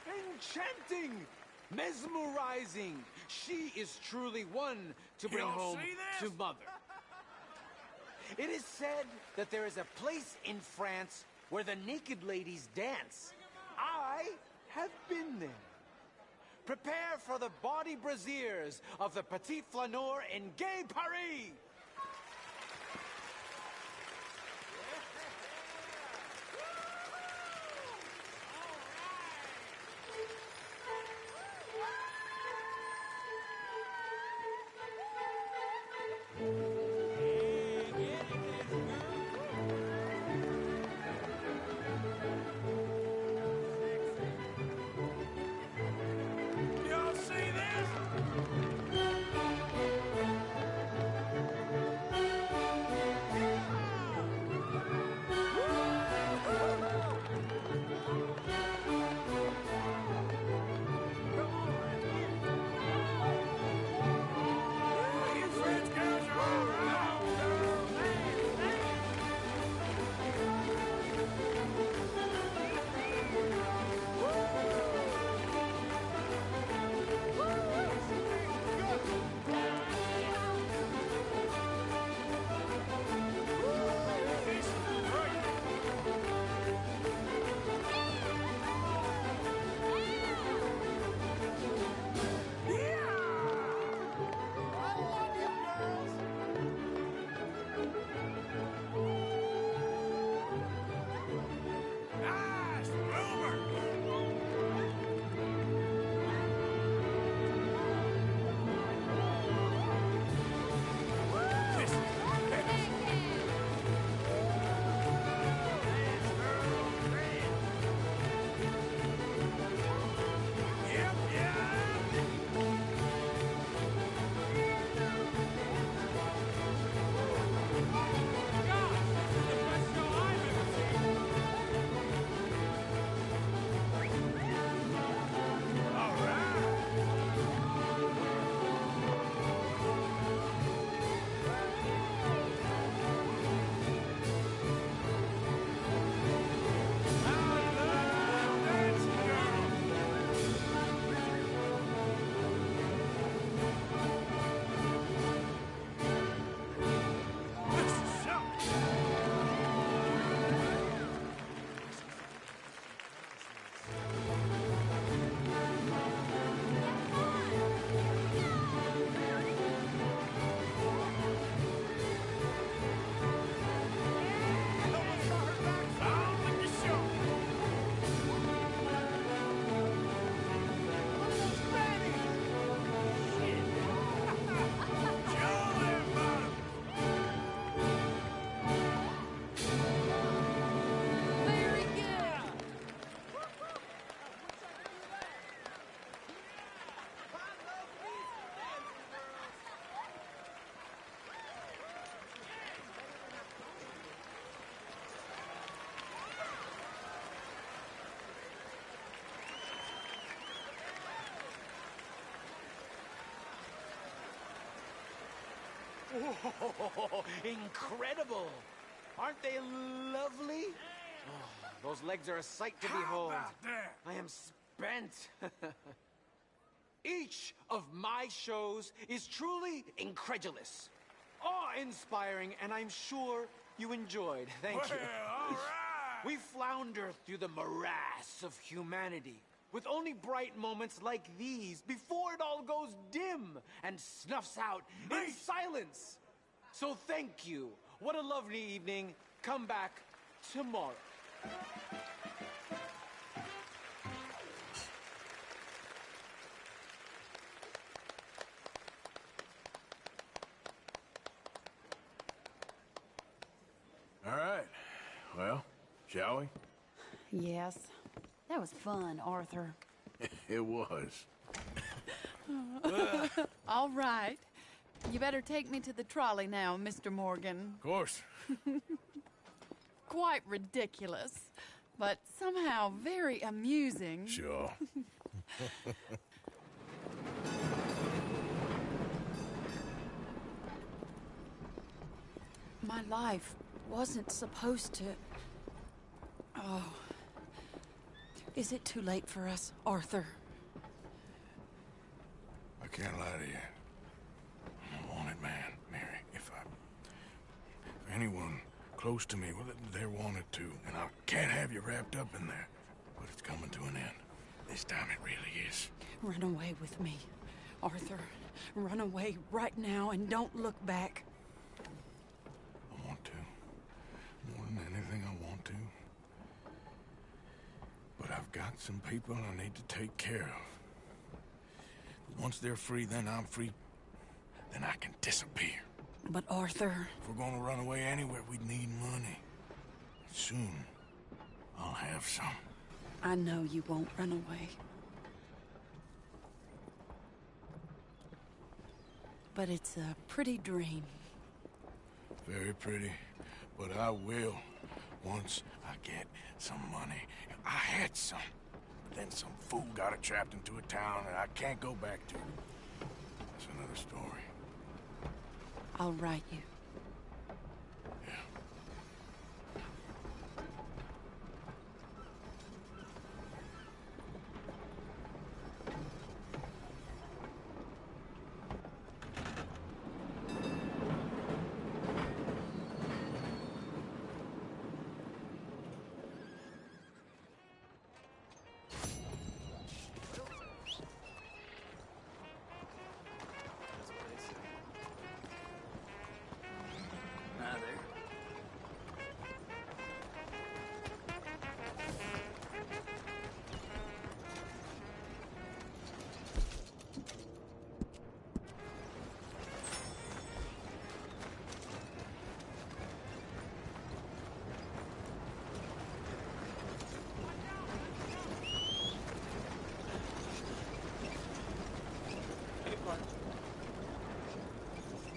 Enchanting! Mesmerizing! She is truly one to bring Y'all home see to this? mother. It is said that there is a place in France where the naked ladies dance. I have been there. Prepare for the bawdy brasiers of the Petit Flaneur in Gay Paris! Y'all see this? You French girls are all right. Nice rumor. Yep, Very good. Whoa, incredible! Aren't they lovely? Oh, those legs are a sight to behold. about that? I am spent. Each of my shows is truly incredulous, awe-inspiring, and I'm sure you enjoyed. Thank you. Well, all right. We flounder through the morass of humanity with only bright moments like these before it all goes dim and snuffs out in silence. So thank you. What a lovely evening. Come back tomorrow. All right. Well, shall we? Yes. That was fun, Arthur. It was. All right. You better take me to the trolley now, Mr. Morgan. Of course. Quite ridiculous, but somehow very amusing. Sure. My life wasn't supposed to... Oh. Is it too late for us, Arthur? I can't lie to you. I'm a wanted man, Mary. If anyone close to me. Well, they wanted to, and I can't have you wrapped up in there. But it's coming to an end. This time it really is. Run away with me, Arthur. Run away right now and don't look back. I want to. More than anything, I want to. But I've got some people I need to take care of. But once they're free, then I'm free. Then I can disappear. But Arthur... If we're gonna run away anywhere, we'd need money. Soon, I'll have some. I know you won't run away. But it's a pretty dream. Very pretty. But I will, once I get some money. I had some. But then some fool got it trapped into a town that I can't go back to. That's another story. I'll write you.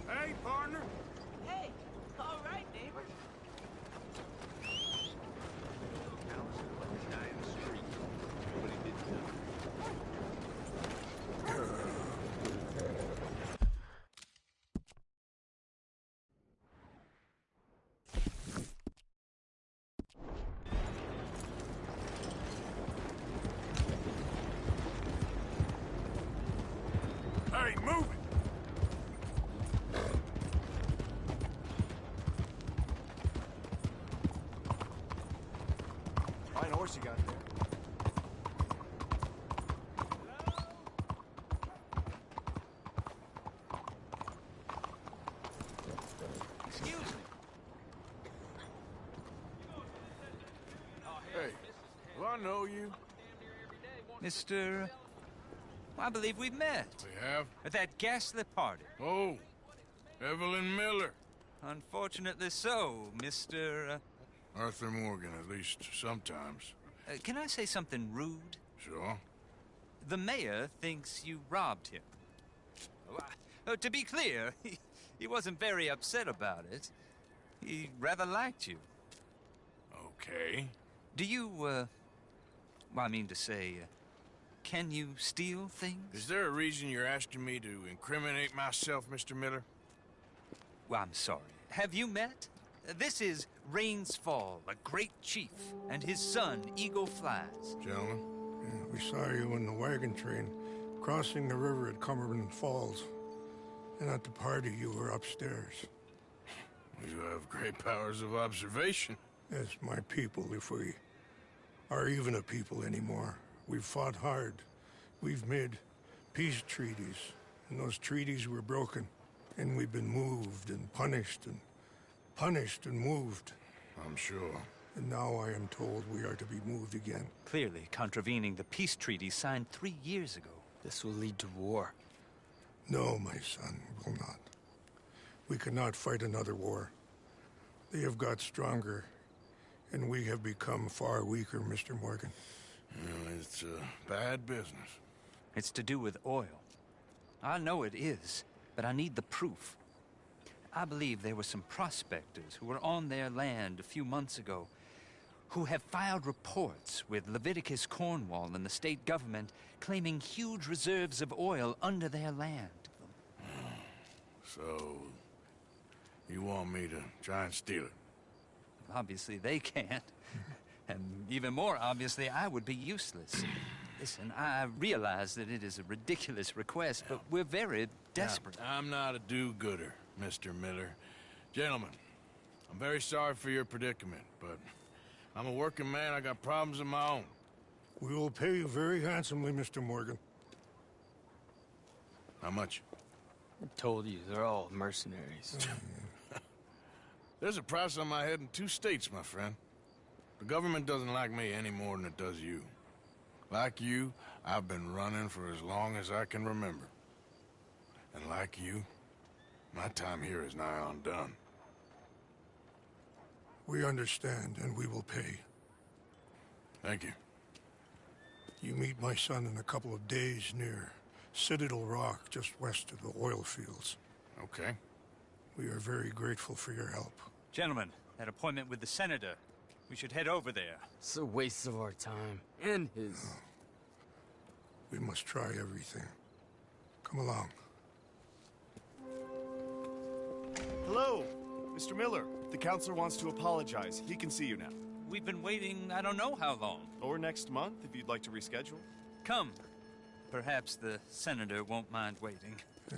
Hey, partner. Hey, all right, neighbor. Hey, move it! Fine horse you got there. Excuse me. Hey, do I know you? Mr. I believe we've met. We have? At that ghastly party. Oh, Evelyn Miller. Unfortunately so, Mr. Arthur Morgan, at least sometimes. Can I say something rude? Sure. The mayor thinks you robbed him. To be clear, he wasn't very upset about it. He rather liked you. Okay. Do you, well, I mean to say, can you steal things? Is there a reason you're asking me to incriminate myself, Mr. Miller? Well, I'm sorry. Have you met? This is Rains Fall, a great chief, and his son, Eagle Flies. Gentlemen? Yeah, we saw you in the wagon train, crossing the river at Cumberland Falls. And at the party, you were upstairs. You have great powers of observation. Yes, my people, if we are even a people anymore. We've fought hard. We've made peace treaties, and those treaties were broken. And we've been moved and punished and moved. I'm sure. And now I am told we are to be moved again. Clearly contravening the peace treaty signed 3 years ago. This will lead to war. No, my son, it will not. We cannot fight another war. They have got stronger, and we have become far weaker, Mr. Morgan. Well, it's a bad business. It's to do with oil. I know it is, but I need the proof. I believe there were some prospectors who were on their land a few months ago who have filed reports with Leviticus Cornwall and the state government claiming huge reserves of oil under their land. So, you want me to try and steal it? Obviously they can't. And even more obviously, I would be useless. Listen, I realize that it is a ridiculous request, but we're very desperate. Now, I'm not a do-gooder, Mr. Miller. Gentlemen, I'm very sorry for your predicament, but I'm a working man. I got problems of my own. We will pay you very handsomely, Mr. Morgan. How much? I told you, they're all mercenaries. There's a price on my head in 2 states, my friend. The government doesn't like me any more than it does you. Like you, I've been running for as long as I can remember. And like you, my time here is nigh undone. We understand, and we will pay. Thank you. You meet my son in a couple of days near Citadel Rock, just west of the oil fields. Okay. We are very grateful for your help. Gentlemen, that appointment with the Senator. We should head over there. It's a waste of our time. And his. We must try everything. Come along. Hello, Mr. Miller. The counselor wants to apologize. He can see you now. We've been waiting I don't know how long. Or next month, if you'd like to reschedule. Come. Perhaps the Senator won't mind waiting. Yeah.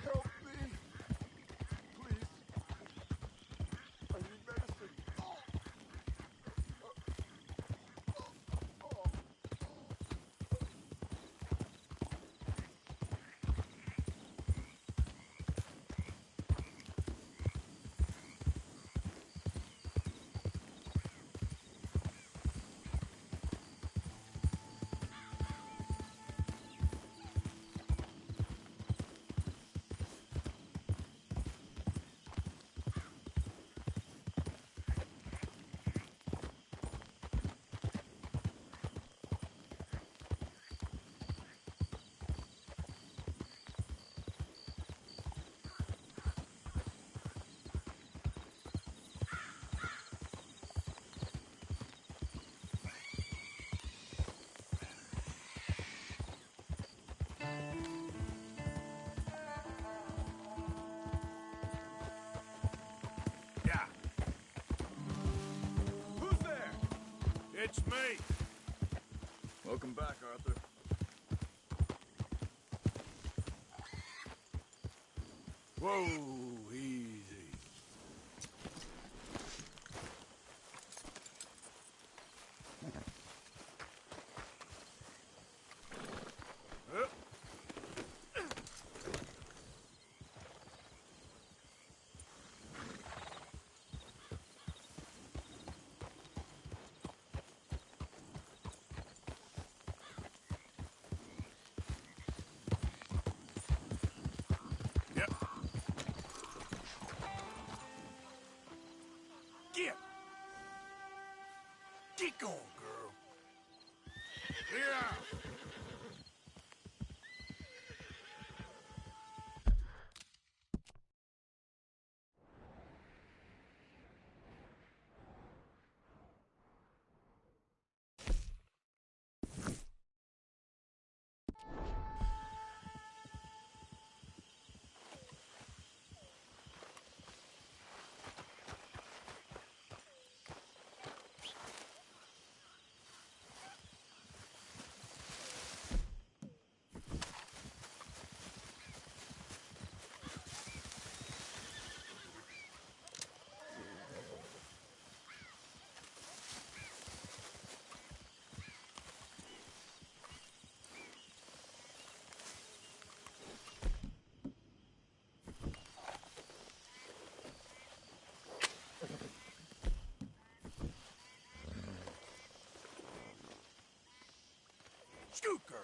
Help me. Please. I need medicine. It's me. Welcome back, Arthur. Whoa, easy. Take on, girl. Yeah. Scoot, girl.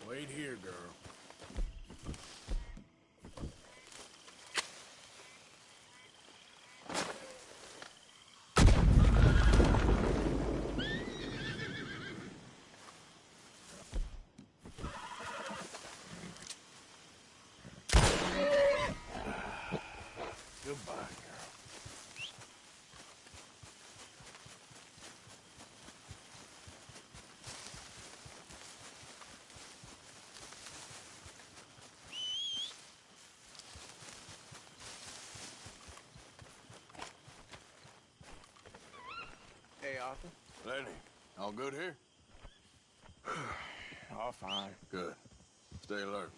Wait here, girl. Goodbye, girl. Hey, Arthur. Lenny, all good here? All fine. Good. Stay alert.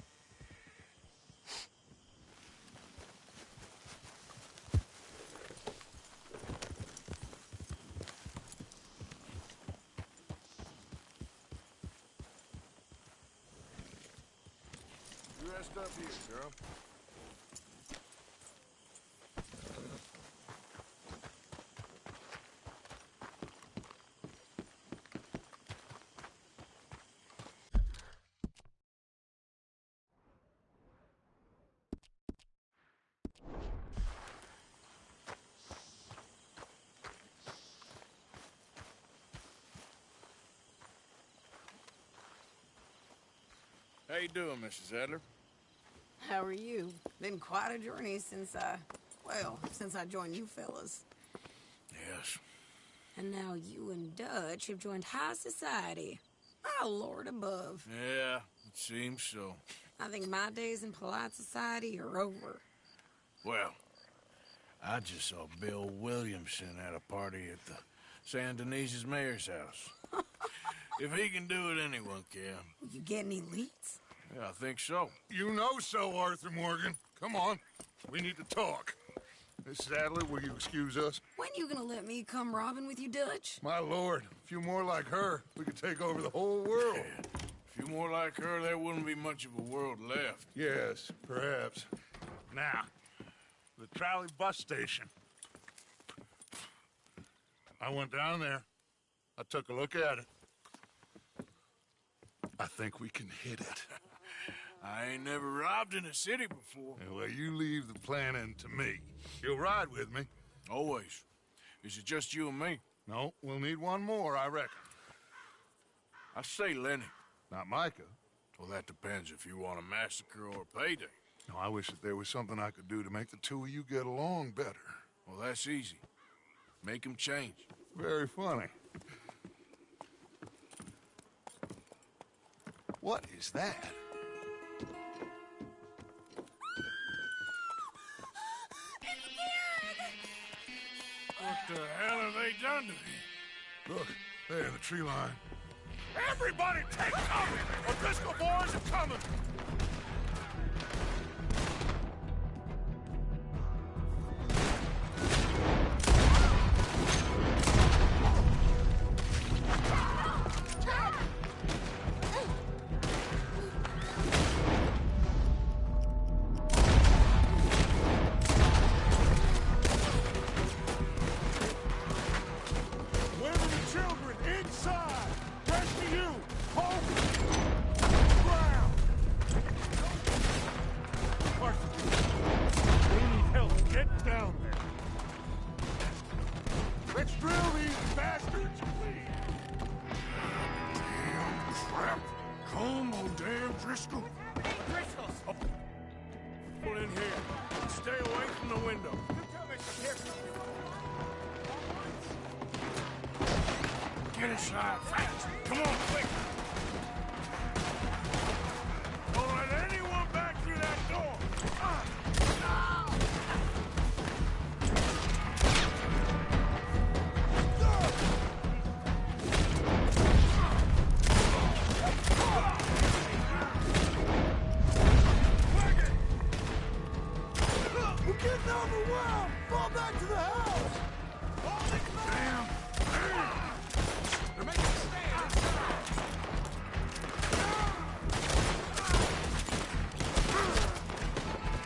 You rest up here, girl. How you doing, Mrs. Adler? How are you? Been quite a journey since I joined you fellas. Yes. And now you and Dutch have joined high society. Oh, Lord above. Yeah, it seems so. I think my days in polite society are over. Well, I just saw Bill Williamson at a party at the San Denise's mayor's house. If he can do it, anyone can. You get any leads? Yeah, I think so. You know so, Arthur Morgan. Come on. We need to talk. Miss Adler, will you excuse us? When you gonna let me come robbing with you, Dutch? My lord, a few more like her, we could take over the whole world. Yeah. A few more like her, there wouldn't be much of a world left. Yes, perhaps. Now, the trolley bus station. I went down there. I took a look at it. I think we can hit it. I ain't never robbed in a city before. Well, you leave the planning to me. You'll ride with me? Always. Is it just you and me? No, we'll need one more, I reckon. I say Lenny. Not Micah. Well, that depends if you want a massacre or a payday. No, I wish that there was something I could do to make the two of you get along better. Well, that's easy. Make them change. Very funny. What is that? What the hell have they done to me? Look, there in the tree line. Everybody take cover! O'Driscoll boys are coming! Driscoll? Driscoll! Pull in here. Stay away from the window. Get inside fast. Come on, quick. Don't let anyone back through that door. We're getting overwhelmed! Fall back to the house! Damn! They're making a stand inside!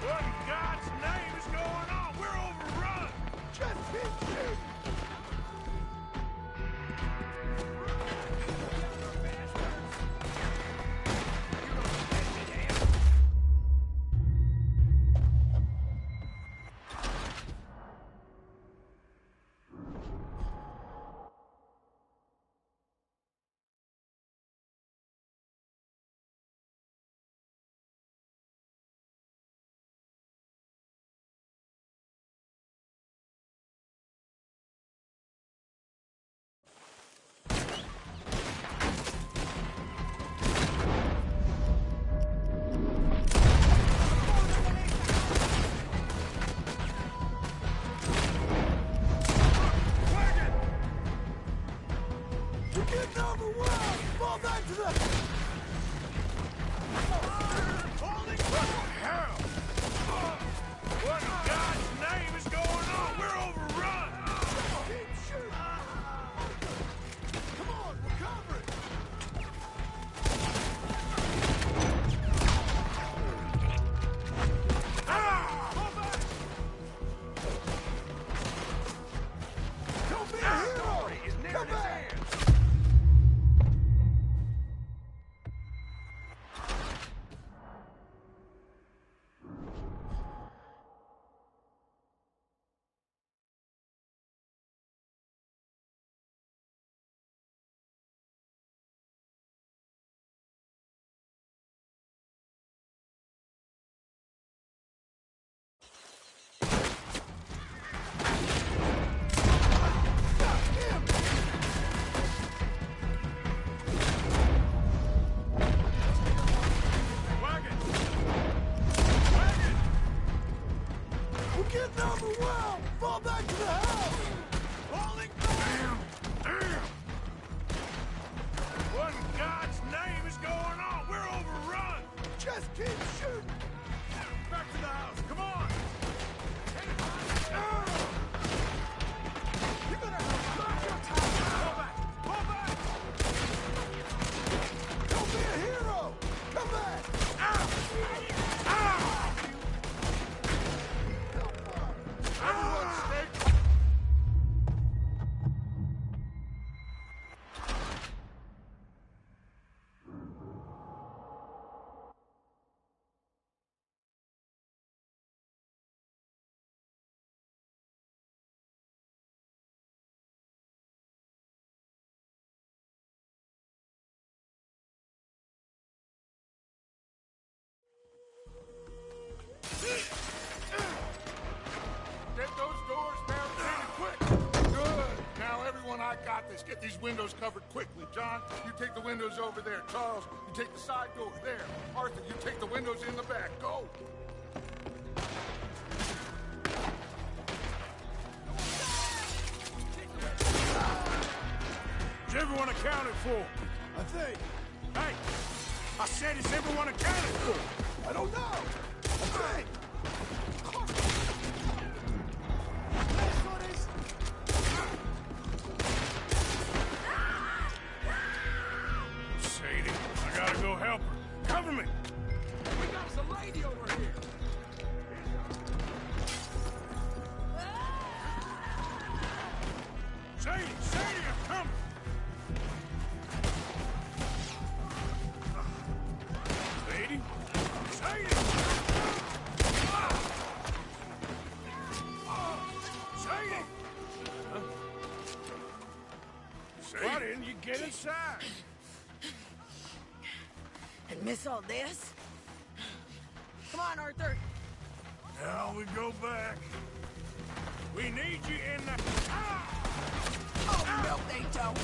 What in God's name is going on? We're overrun! Just keep shooting! We're getting overwhelmed! Fall back to the... Holy hell! What in God's name is going on? We're overrun! Keep shooting! Come on, we're covering! Don't be a hero! Come back! We're getting overwhelmed! Fall back to the house! Holy damn! Damn! What in God's name is going on? We're overrun! Just keep shooting! Back to the house! Come on! You're gonna have lost your time! Pull back! Pull back! Don't be a hero! Come back! Everyone stay... Get those doors barricaded quick! Good! Now everyone, I got this. Get these windows covered quickly. John, you take the windows over there. Charles, you take the side door there. Arthur, you take the windows in the back. Go! Is everyone accounted for? I think. Hey! I said, is everyone accounted for? I don't know! I think! Sadie, I gotta go help her. Cover me! We got us a lady over here! Sadie! Sadie, I'm coming! Sadie? Sadie! Sadie! Huh? Sadie? Why didn't you get inside? Miss all this? Come on, Arthur. Now we go back. We need you in the... Oh, no, they don't.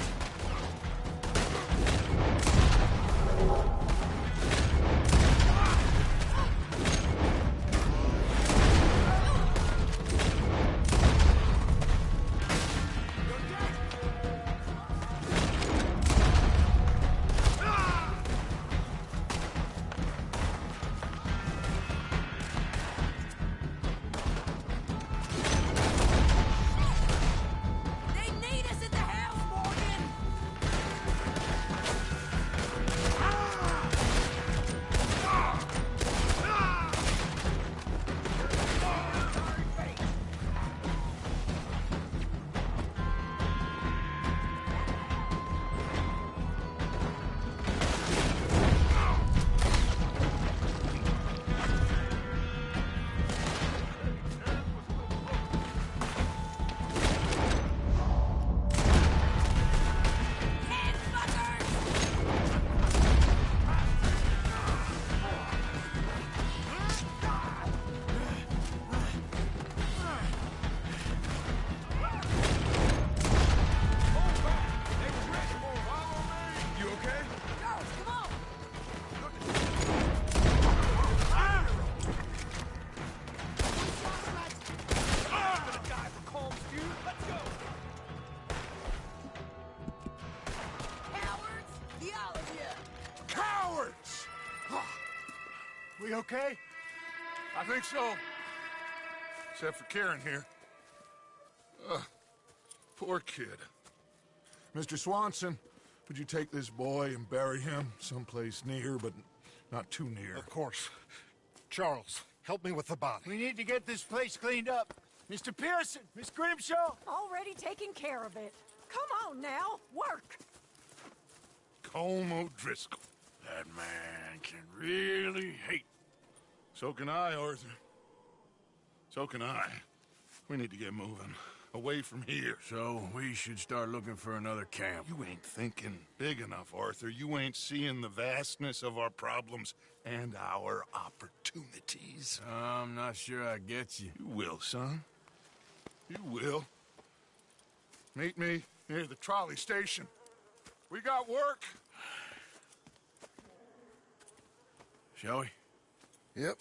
We okay? I think so. Except for Karen here. Poor kid. Mr. Swanson, would you take this boy and bury him someplace near, but not too near? Of course. Charles, help me with the body. We need to get this place cleaned up. Mr. Pearson, Miss Grimshaw. Already taking care of it. Come on now, work. Colm O'Driscoll. That man can really hate. So can I, Arthur. So can I. We need to get moving. Away from here. So we should start looking for another camp. You ain't thinking big enough, Arthur. You ain't seeing the vastness of our problems and our opportunities. I'm not sure I get you. You will, son. You will. Meet me near the trolley station. We got work. Shall we? Yep.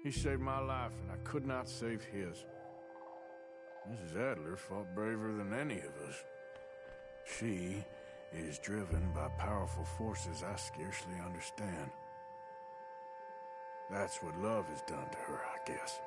He saved my life, and I could not save his. Mrs. Adler fought braver than any of us. She is driven by powerful forces I scarcely understand. That's what love has done to her, I guess.